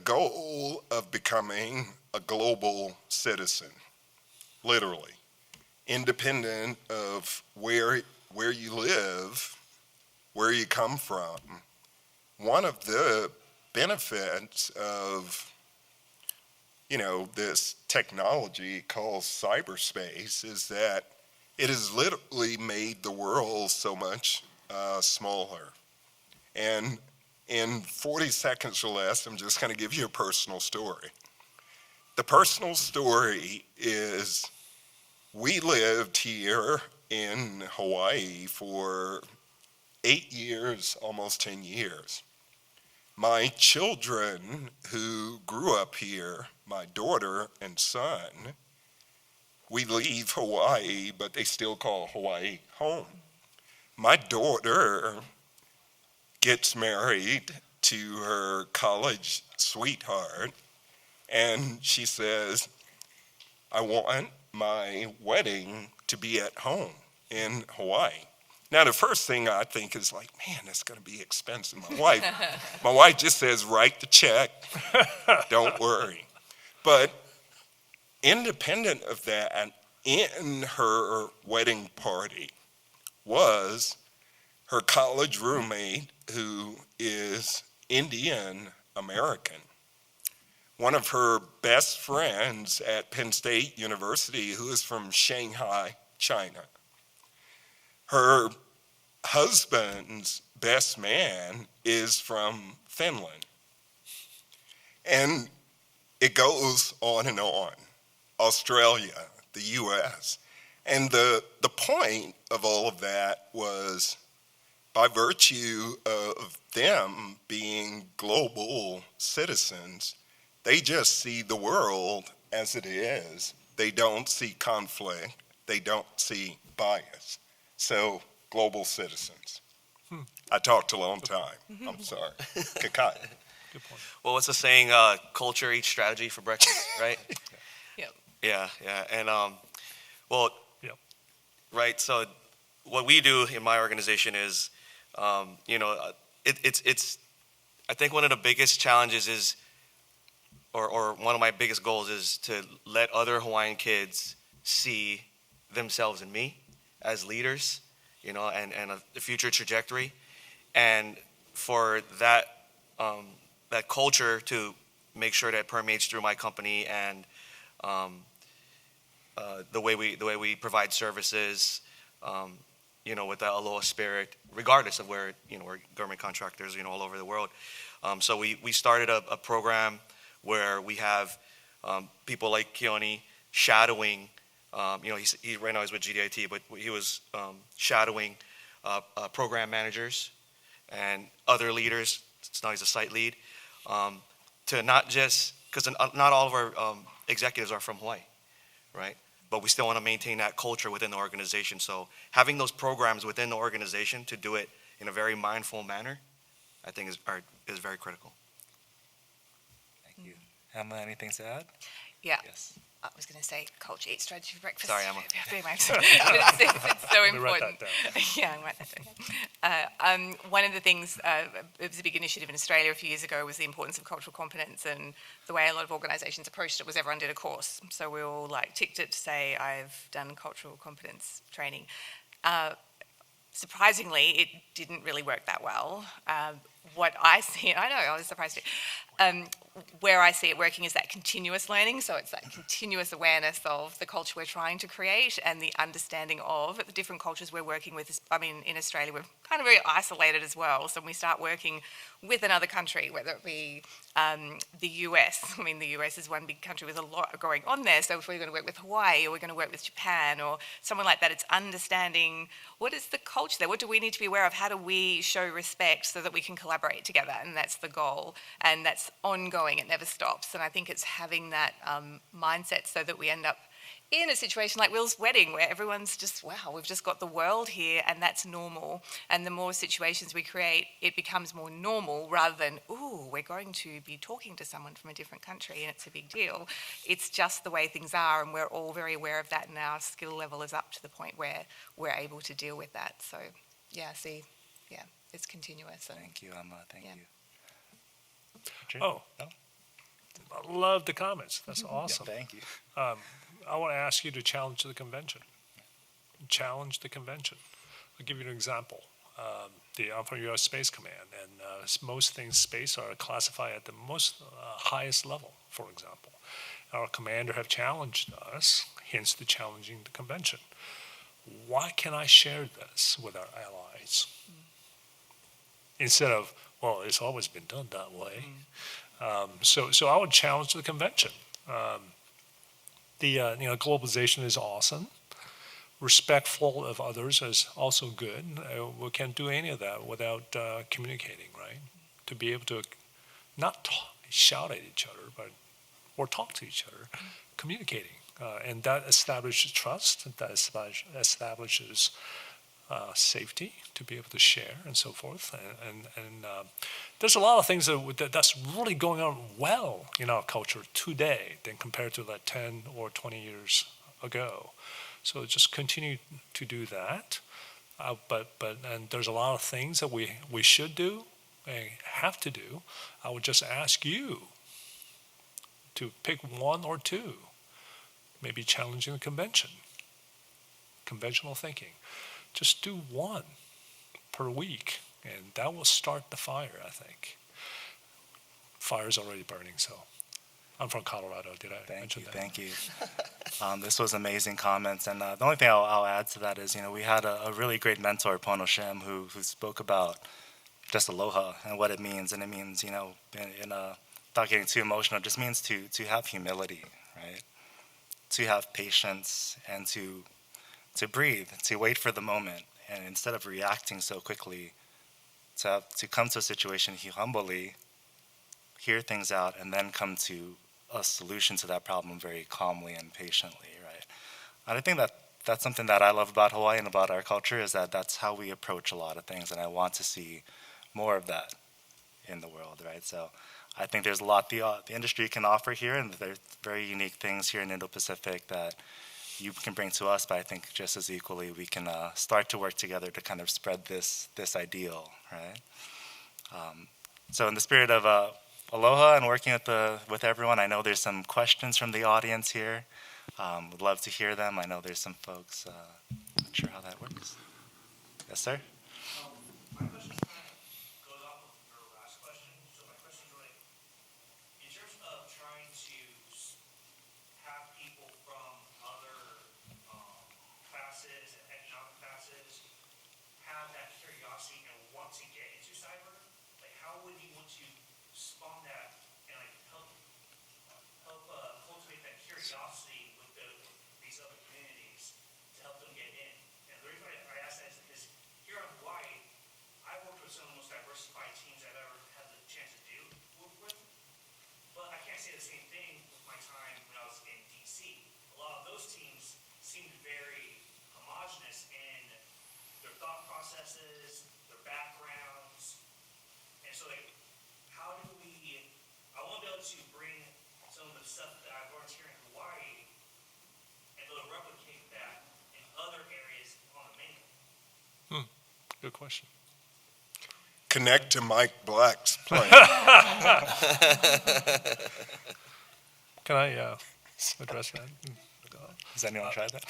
goal of becoming a global citizen, literally, independent of where you live, where you come from. One of the benefits of this technology called cyberspace is that it has literally made the world so much smaller. And in 40 seconds or less, I'm just going to give you a personal story. The personal story is we lived here in Hawaii for 8 years, almost 10 years. My children who grew up here, my daughter and son, we leave Hawaii, but they still call Hawaii home. My daughter gets married to her college sweetheart, and she says, I want my wedding to be at home in Hawaii. Now, the first thing I think is like, man, that's going to be expensive. My wife just says, write the check, don't worry. But independent of that, in her wedding party was her college roommate who is Indian American. One of her best friends at Penn State University who is from Shanghai, China. Her husband's best man is from Finland. And it goes on and on. Australia, the US. And the point of all of that was, by virtue of them being global citizens, they just see the world as it is. They don't see conflict. They don't see bias. So, global citizens. I talked a long time. I'm sorry. Kakai. Good point. Well, what's the saying? Culture eats strategy for breakfast, right? Yep. Yeah. And well, Yep. right. So what we do in my organization is, it's. I think one of the biggest challenges is, or one of my biggest goals is to let other Hawaiian kids see themselves in me as leaders, and the future trajectory, and for that that culture to make sure that permeates through my company and the way we provide services, with that aloha spirit, regardless of where we're government contractors, all over the world. So we started a program where we have people like Keone shadowing. He right now he's with GDIT, but he was shadowing program managers and other leaders. Now he's a site lead. To not just, because not all of our executives are from Hawaii, right? But we still want to maintain that culture within the organization. So having those programs within the organization to do it in a very mindful manner, I think is very critical. Thank you. Emma, anything to add? Yeah. Yes. I was going to say culture eats strategy for breakfast. Sorry, Emma. It's so Let me write important. that down. Yeah, I'll write that down. One of the things, it was a big initiative in Australia a few years ago, was the importance of cultural competence, and the way a lot of organisations approached it was everyone did a course. So we all ticked it to say, I've done cultural competence training. Surprisingly, it didn't really work that well. What I see, I know, I was surprised too. Where I see it working is that continuous learning, so it's that continuous awareness of the culture we're trying to create and the understanding of the different cultures we're working with. I mean, in Australia, we're kind of very isolated as well, so when we start working with another country, whether it be the US, I mean, the US is one big country with a lot going on there, so if we're going to work with Hawaii or we're going to work with Japan or someone like that, it's understanding what is the culture there, what do we need to be aware of, how do we show respect so that we can collaborate together, and that's the goal, and that's ongoing. It never stops, and I think it's having that mindset so that we end up in a situation like Will's wedding where everyone's just, wow, we've just got the world here and that's normal, and the more situations we create, it becomes more normal rather than, ooh, we're going to be talking to someone from a different country and it's a big deal. It's just the way things are, and we're all very aware of that, and our skill level is up to the point where we're able to deal with that. So it's continuous. Thank you, Emma. Thank Yeah. you. Jim? Oh. No? I love the comments. That's awesome. Yeah, thank you. I want to ask you to challenge the convention. Challenge the convention. I'll give you an example. I'm from U.S. Space Command, and most things space are classified at the most highest level, for example. Our commander have challenged us, hence the challenging the convention. Why can't I share this with our allies? Instead of, well, it's always been done that way. So I would challenge the convention. Globalization is awesome. Respectful of others is also good. We can't do any of that without communicating, right? To be able to not shout at each other, or talk to each other, communicating. And that establishes trust, that establishes safety to be able to share and so forth. And there's a lot of things that's really going on well in our culture today than compared to 10 or 20 years ago. So just continue to do that. And there's a lot of things that we should do and have to do. I would just ask you to pick one or two, maybe challenging the convention. conventional thinking. Just do one per week, and that will start the fire, I think. Fire's already burning, so. I'm from Colorado, did I mention that? Thank you. This was amazing comments, and the only thing I'll add to that is, we had a really great mentor, Pono Shem, who spoke about just aloha and what it means, and it means, without getting too emotional, it just means to have humility, right? To have patience and to breathe, to wait for the moment, and instead of reacting so quickly, to come to a situation humbly, hear things out, and then come to a solution to that problem very calmly and patiently, right? And I think that's something that I love about Hawaii and about our culture, is that that's how we approach a lot of things, and I want to see more of that in the world, right? So I think there's a lot the industry can offer here, and there's very unique things here in Indo-Pacific that you can bring to us, but I think just as equally we can start to work together to kind of spread this ideal, right? So in the spirit of aloha and working with everyone, I know there's some questions from the audience here. Would love to hear them. I know there's some folks, not sure how that works. Yes, sir? My question kind of goes off of your last question. So my question is really, in terms of trying to have people from other classes and economic classes have that curiosity and want to get into cyber, like how would you want to spawn that and like help cultivate that curiosity with these other communities to help them get in? And the reason I ask that is because here in Hawaii, I've worked with some of the most diversified teams I've ever had the chance to work with, but I can't say the same thing with my time when I was in DC. A lot of those teams seemed very homogenous in their thought processes, their backgrounds, and so like, how do we, I want to be able to bring some of the stuff that I've learned here in Hawaii and be able to replicate that in other areas on the mainland. Good question. Connect to Mike Black's plan. Can I address that? Has anyone tried that?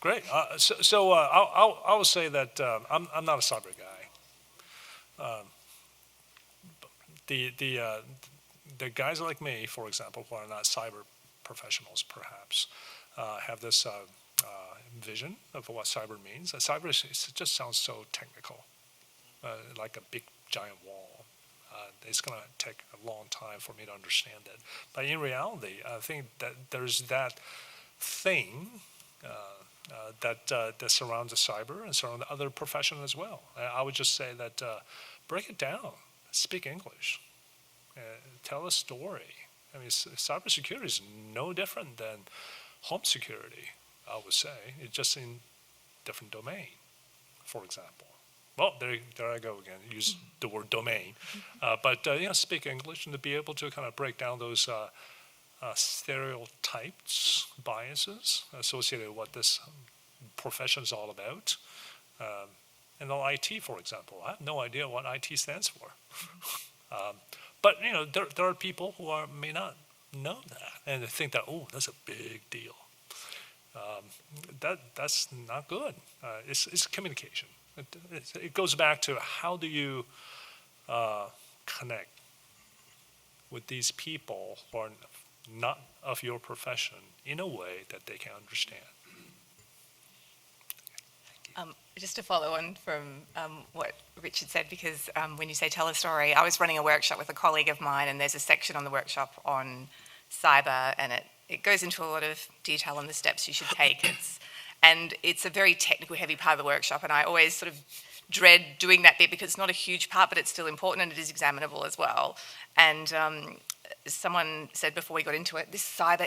Great. So I will say that I'm not a cyber guy. The guys like me, for example, who are not cyber professionals, perhaps, have this vision of what cyber means. Cyber it just sounds so technical, like a big giant wall. It's going to take a long time for me to understand it. But in reality, I think that there's that thing that surrounds the cyber and surrounds other professions as well. I would just say that break it down. Speak English. Tell a story. I mean, cybersecurity is no different than home security, I would say. It's just in different domain, for example. Well, there I go again. Use the word domain. But speak English and to be able to kind of break down those stereotypes, biases associated with what this profession is all about. And on IT, for example, I have no idea what IT stands for. But there are people who may not know that, and they think that, oh, that's a big deal. That's not good. It's communication. It goes back to how do you connect with these people who are not of your profession in a way that they can understand. Just to follow on from what Richard said, because when you say tell a story, I was running a workshop with a colleague of mine, and there's a section on the workshop on cyber, and it goes into a lot of detail on the steps you should take. It's a very technical heavy part of the workshop, and I always sort of dread doing that bit because it's not a huge part, but it's still important and it is examinable as well. And someone said before we got into it, this cyber,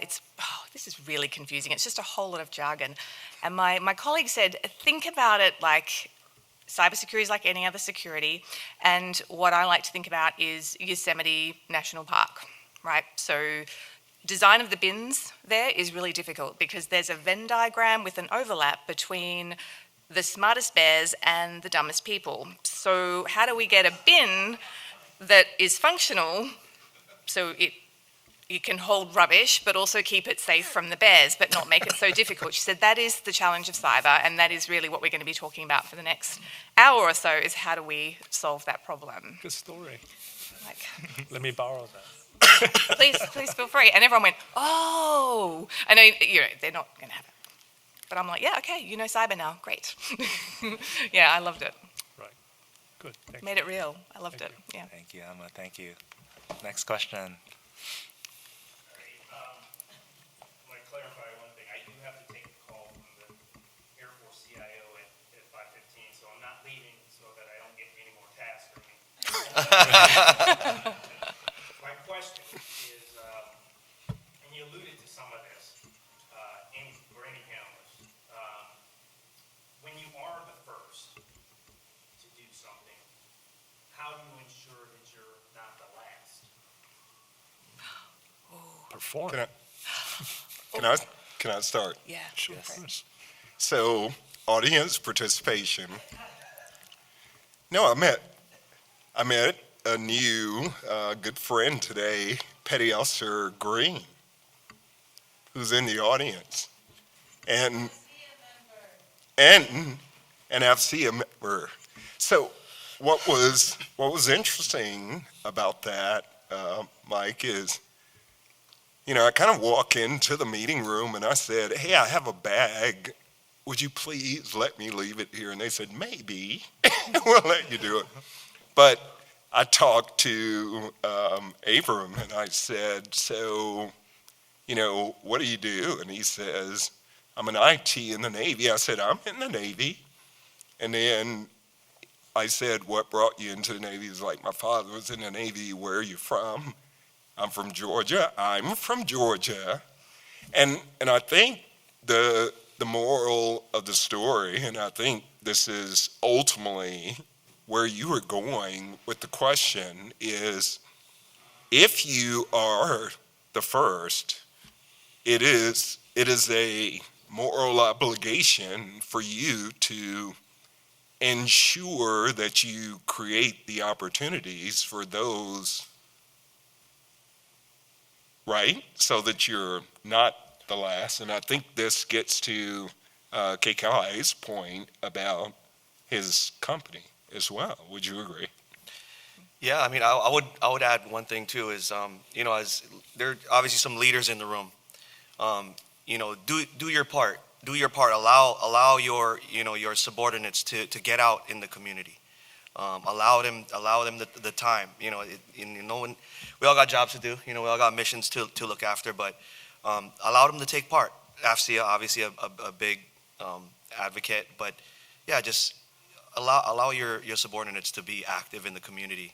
this is really confusing. It's just a whole lot of jargon. And my colleague said, think about it like cybersecurity is like any other security. And what I like to think about is Yosemite National Park, right? So design of the bins there is really difficult because there's a Venn diagram with an overlap between the smartest bears and the dumbest people. So how do we get a bin that is functional so it you can hold rubbish, but also keep it safe from the bears, but not make it so difficult. She said that is the challenge of cyber, and that is really what we're going to be talking about for the next hour or so, is how do we solve that problem? Good story. Like, Let me borrow that. please feel free. And everyone went, oh, I know, they're not going to have it. But I'm like, yeah, okay, you know cyber now, great. Yeah, I loved it. Right. Good. Thank you. Made it real. I loved Thank it. Yeah. Thank you, Emma. Thank you. Next question. I want to clarify one thing. I do have to take a call from the Air Force CIO at 5:15, so I'm not leaving so that I don't get any more tasks for me. My question is, and you alluded to some of this for any panelist, when you are the first to do something, how do you ensure that you're not the last? Perform. Can I start? Yeah. Sure. Yes. So, audience participation. No, I met a new good friend today, Petty Officer Green, who's in the audience, and an AFCEA member. So, what was interesting about that, Mike, is, I kind of walk into the meeting room and I said, hey, I have a bag. Would you please let me leave it here? And they said, maybe. We'll let you do it. But I talked to Abram and I said, so, what do you do? And he says, I'm an IT in the Navy. I said, I'm in the Navy. And then I said, what brought you into the Navy? He's like, my father was in the Navy. Where are you from? I'm from Georgia. I'm from Georgia. And I think the moral of the story, and I think this is ultimately where you are going with the question, is if you are the first, it is a moral obligation for you to ensure that you create the opportunities for those, right? So that you're not the last. And I think this gets to KKI's point about his company as well. Would you agree? Yeah, I mean, I would add one thing too is, as there are obviously some leaders in the room, do your part. Do your part. Allow your subordinates to get out in the community. Allow them the time. We all got jobs to do. We all got missions to look after. But allow them to take part. AFCEA, obviously a big advocate, but yeah, just allow your subordinates to be active in the community.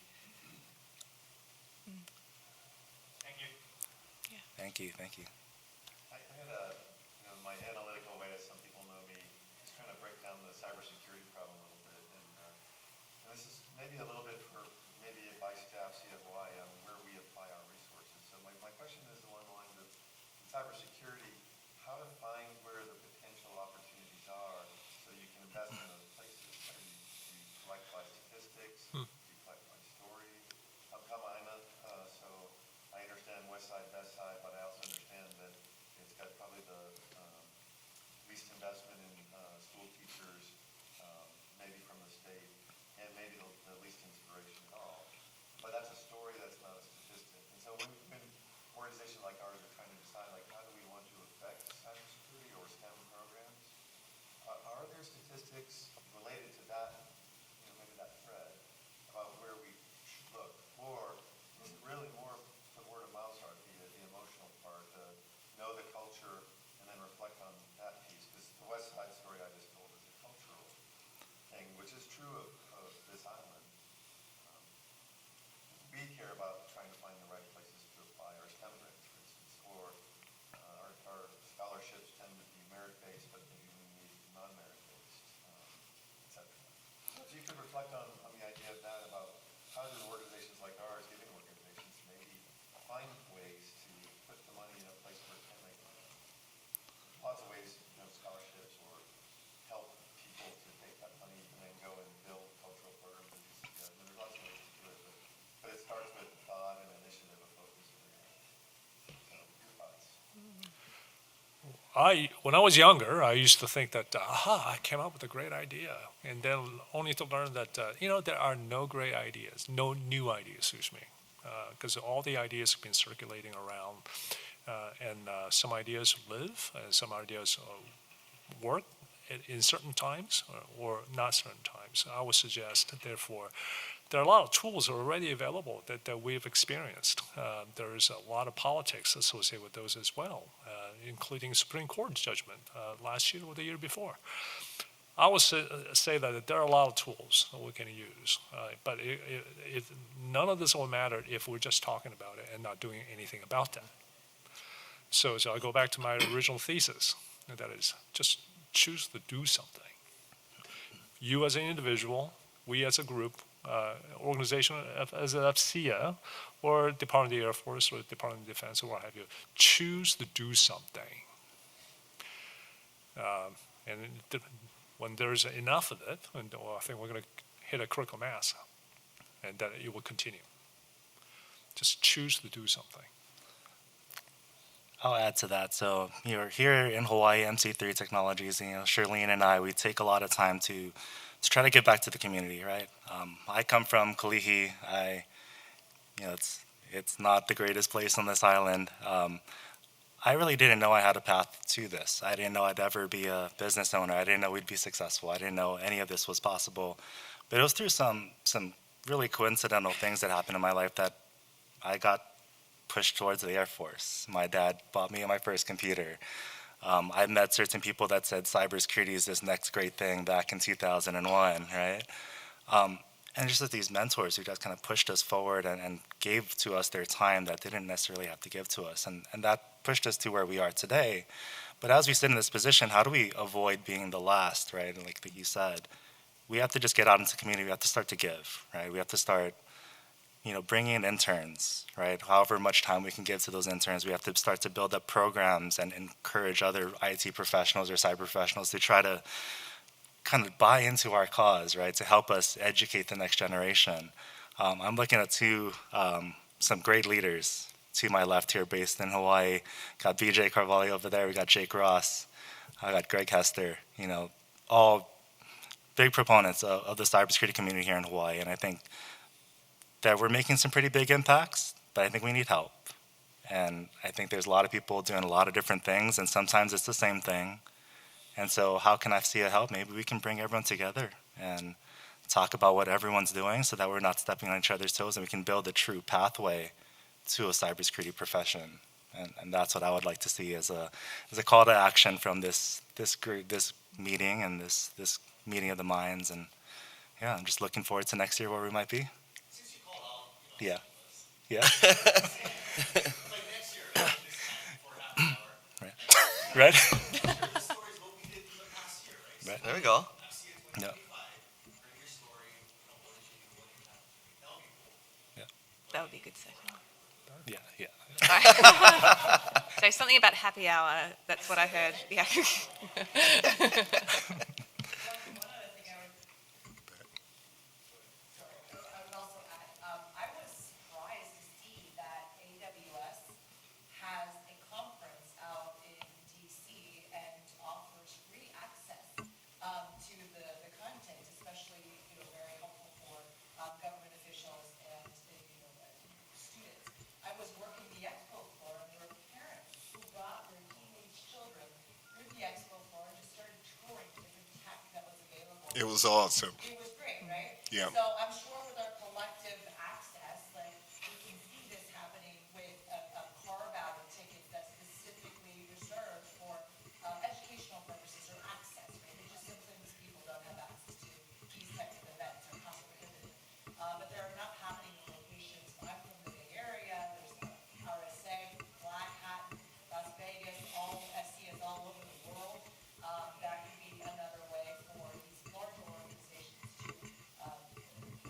Thank you. Thank you. I had my analytical way, as some people know me, is trying to break down the cybersecurity problem a little bit. And this is maybe a little bit for maybe advice to AFCEA Hawaii on where we apply our resources. So my question is along the lines of cybersecurity, how to find where the potential opportunities are so you can invest in those places. Do you collect by statistics? Do you collect by stories? I'm so I understand West Side, Best Side, but I also understand that it's got probably the least investment in school teachers, maybe from the state, and maybe the least inspiration at all. But that's a story, that's not a statistic. And so when organizations like ours are trying to decide, like, how do we want to affect cybersecurity or STEM programs, are there statistics related to that, maybe that thread about where we should look? Or is it really more the word of mouth part, the emotional part, know the culture, and then reflect on that piece? Because the West Side story I just told is a cultural thing, which is true of this island. We care about trying to find the right places to apply our STEM grants, for instance, or our scholarships tend to be merit-based, but maybe we need non-merit-based, et cetera. So if you could reflect on the idea of that, about how do organizations like ours, giving organizations, maybe find ways to put the money in a place where it can make money. Lots of ways, scholarships or help people to take that money and then go and build cultural programs. There's lots of ways to do it, but it starts with thought and initiative, a focus. when I was younger, I used to think that, I came up with a great idea. And then only to learn that, there are no great ideas, no new ideas, excuse me. Because all the ideas have been circulating around. And some ideas live, and some ideas work in certain times or not certain times. I would suggest, therefore, there are a lot of tools already available that we've experienced. There's a lot of politics associated with those as well, including Supreme Court judgment last year or the year before. I would say that there are a lot of tools that we can use, but none of this will matter if we're just talking about it and not doing anything about that. So I go back to my original thesis, and that is just choose to do something. You as an individual, we as a group, organization as an AFCEA, or Department of the Air Force, or Department of Defense, or what have you, choose to do something. When there's enough of it, I think we're going to hit a critical mass, and that it will continue. Just choose to do something. I'll add to that. So you're here in Hawaii, MC3 Technologies, Shirlene and I, we take a lot of time to try to give back to the community, right? I come from Kalihi. It's not the greatest place on this island. I really didn't know I had a path to this. I didn't know I'd ever be a business owner. I didn't know we'd be successful. I didn't know any of this was possible. But it was through some really coincidental things that happened in my life that I got pushed towards the Air Force. My dad bought me my first computer. I met certain people that said cybersecurity is this next great thing back in 2001, right? And just that these mentors who just kind of pushed us forward and gave to us their time that they didn't necessarily have to give to us. And that pushed us to where we are today. But as we sit in this position, how do we avoid being the last, right? Like you said, we have to just get out into the community. We have to start to give, right? We have to start bringing in interns, right? However much time we can give to those interns, we have to start to build up programs and encourage other IT professionals or cyber professionals to try to kind of buy into our cause, right? To help us educate the next generation. I'm looking at some great leaders to my left here based in Hawaii. Got BJ Carvalho over there. We got Jake Ross. I got Greg Hester, all big proponents of the cybersecurity community here in Hawaii. And I think that we're making some pretty big impacts, but I think we need help. And I think there's a lot of people doing a lot of different things, and sometimes it's the same thing. And so how can AFCEA help? Maybe we can bring everyone together and talk about what everyone's doing so that we're not stepping on each other's toes, and we can build a true pathway to a cybersecurity profession. And that's what I would like to see as a call to action from this group, this meeting, and this meeting of the minds. And yeah, I'm just looking forward to next year where we might be. Yeah. Yeah. Right. Right. There we go. Yeah. Yeah. That would be a good section. Yeah. Yeah. So something about happy hour, that's what I heard. Yeah. It was awesome. It was great, right? Yeah. So I'm sure with our collective access, we can see this happening with a carve-out of tickets that's specifically reserved for educational purposes or access, right? There's just simply these people don't have access to these types of events or cost prohibitive. But they're enough happening in locations. I'm from the Bay Area, there's RSA, Black Hat, Las Vegas, all SCs all over the world. That could be another way for these larger organizations to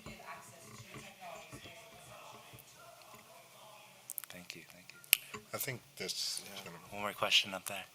give access to technology spaces. Thank you. I think this. One more question up there.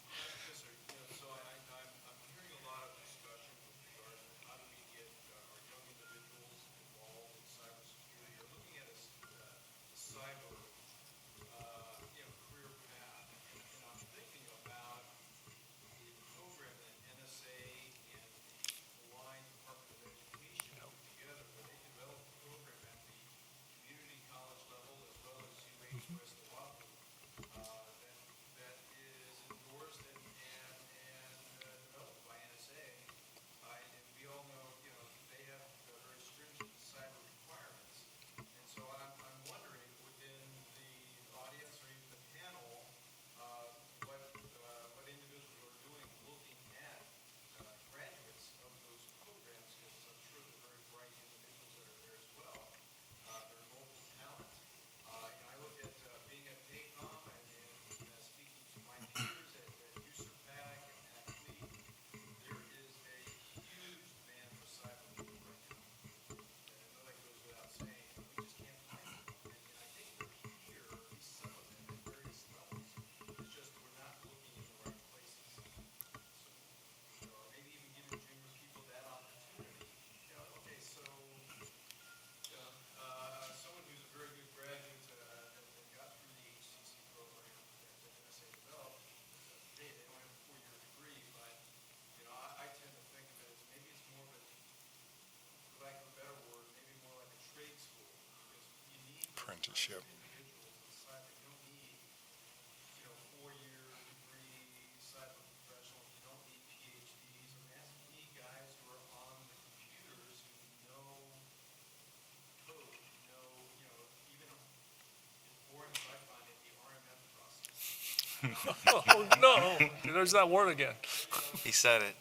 apprenticeship. Oh, no, there's that word again. He said it.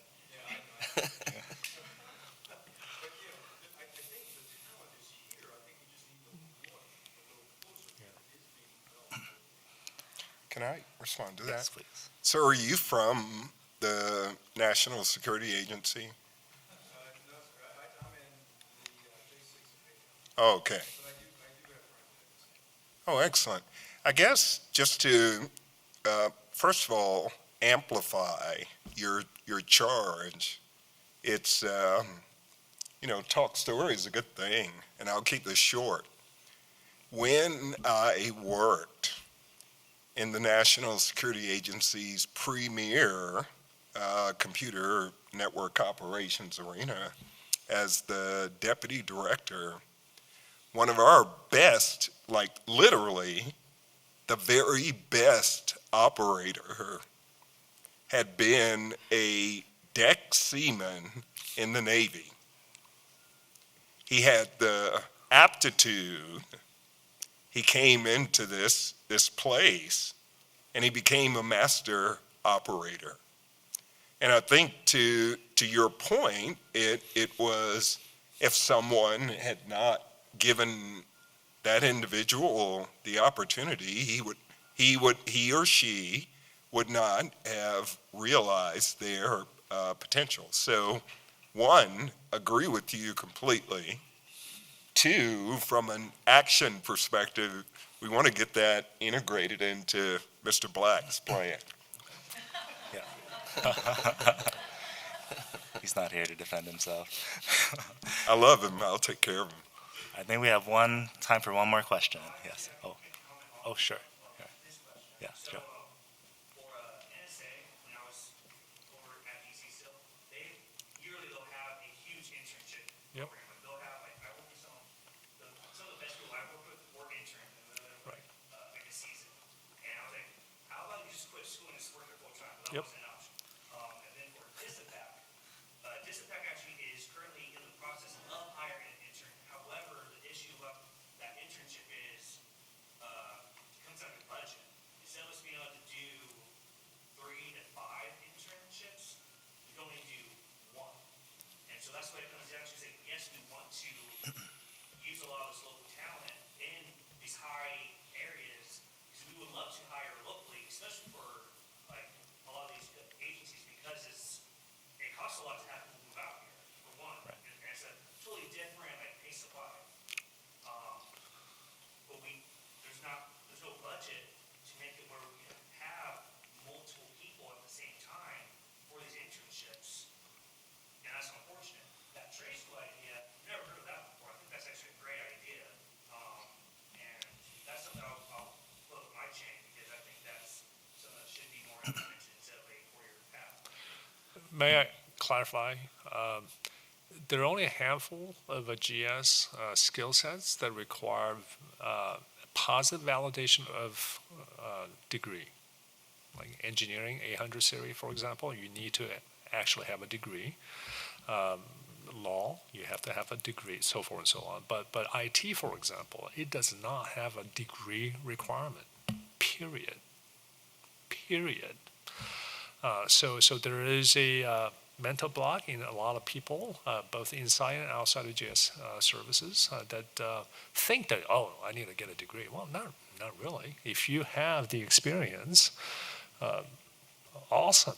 Can I respond to that? Yes, please. So are you from the National Security Agency? Oh, okay. Oh, excellent. I guess just to, first of all, amplify your charge, it's, talk story is a good thing, and I'll keep this short. When I worked in the National Security Agency's premier computer network operations arena as the deputy director, one of our best, like literally the very best operator had been a deck seaman in the Navy. He had the aptitude. He came into this place and he became a master operator. And I think to your point, it was if someone had not given that individual the opportunity, he or she would not have realized their potential. So, one, agree with you completely. Two, from an action perspective, we want to get that integrated into Mr. Black's plan. Yeah. He's not here to defend himself. I love him. I'll take care of him. I think we have time for one more question. Yes. Oh, sure. Yeah, sure. Yep. Yep. And then for Disruptive actually is currently in the process of hiring an intern. However, the issue of that internship is comes out of budget. Instead of us being able to do 3 to 5 internships, we can only do 1. And so that's why it comes down to saying, yes, we want to use a lot of this local talent in these high areas because we would love to hire locally, especially for like a lot of these agencies because it costs a lot to have people move out here, for one. Right. And it's a totally different like pace of life. But there's no budget to make it where we can have multiple people at the same time for these internships. And that's unfortunate. That trade school idea, I've never heard of that before. I think that's actually a great idea. And that's something I'll put up my chain because I think that's something that should be more implemented instead of a 4-year path. May I clarify? There are only a handful of GS skill sets that require positive validation of degree. Like engineering, 800 series, for example, you need to actually have a degree. Law, you have to have a degree, so forth and so on. But IT, for example, it does not have a degree requirement, period. So there is a mental block in a lot of people, both inside and outside of GS services, that think that, I need to get a degree. Well, not really. If you have the experience, awesome.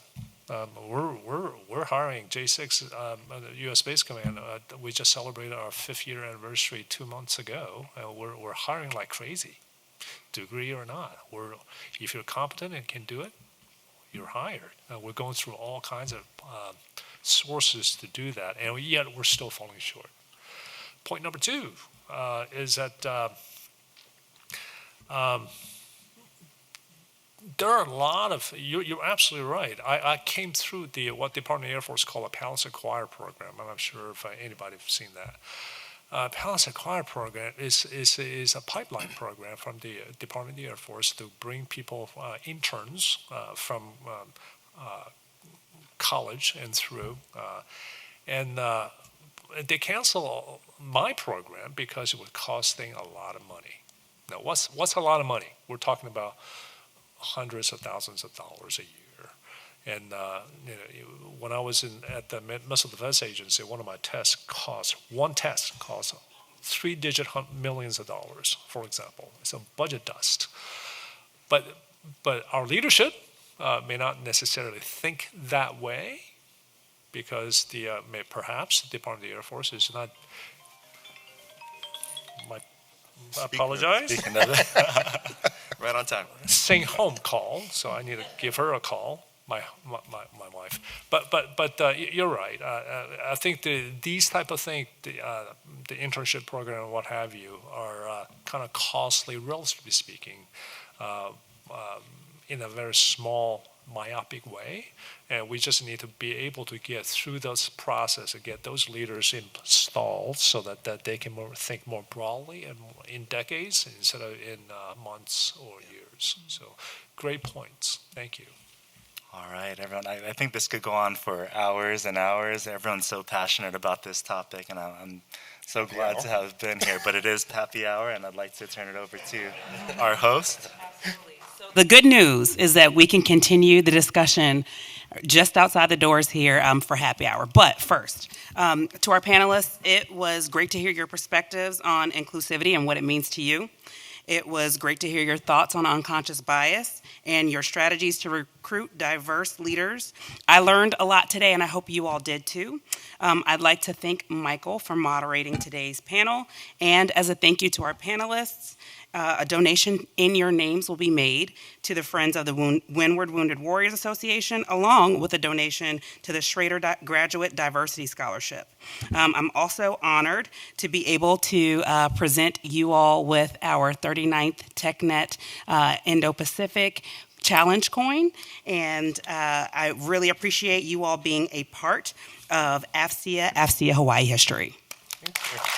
We're hiring J6, the U.S. Space Command. We just celebrated our 5th year anniversary 2 months ago. We're hiring like crazy, degree or not. If you're competent and can do it, you're hired. We're going through all kinds of sources to do that, and yet we're still falling short. Point number 2 is that there are a lot of, you're absolutely right. I came through what Department of the Air Force call a Palace Acquire program. I'm not sure if anybody has seen that. Palace Acquire program is a pipeline program from the Department of the Air Force to bring people, interns from college and through. And they canceled my program because it was costing a lot of money. Now, what's a lot of money? We're talking about hundreds of thousands of dollars a year. And when I was at the Missile Defense Agency, one test cost 3-digit millions of dollars, for example. It's a budget dust. But our leadership may not necessarily think that way, because perhaps the Department of the Air Force is not. I apologize. Speaking of it. Right on time. Saying home call, so I need to give her a call, my wife. But you're right. I think these type of things, the internship program and what have you, are kind of costly, relatively speaking, in a very small, myopic way. And we just need to be able to get through those process and get those leaders installed so that they can think more broadly and in decades instead of in months or years. So great points. Thank you. All right, everyone. I think this could go on for hours and hours. Everyone's so passionate about this topic, and I'm so glad to have been here. But it is happy hour, and I'd like to turn it over to our host. Absolutely. So the good news is that we can continue the discussion just outside the doors here for happy hour. But first, to our panelists, it was great to hear your perspectives on inclusivity and what it means to you. It was great to hear your thoughts on unconscious bias and your strategies to recruit diverse leaders. I learned a lot today, and I hope you all did too. I'd like to thank Michael for moderating today's panel. And as a thank you to our panelists, a donation in your names will be made to the Friends of the Windward Wounded Warriors Association, along with a donation to the Schrader Graduate Diversity Scholarship. I'm also honored to be able to present you all with our 39th TechNet Indo-Pacific Challenge coin, and I really appreciate you all being a part of AFCEA Hawaii history. Thank you.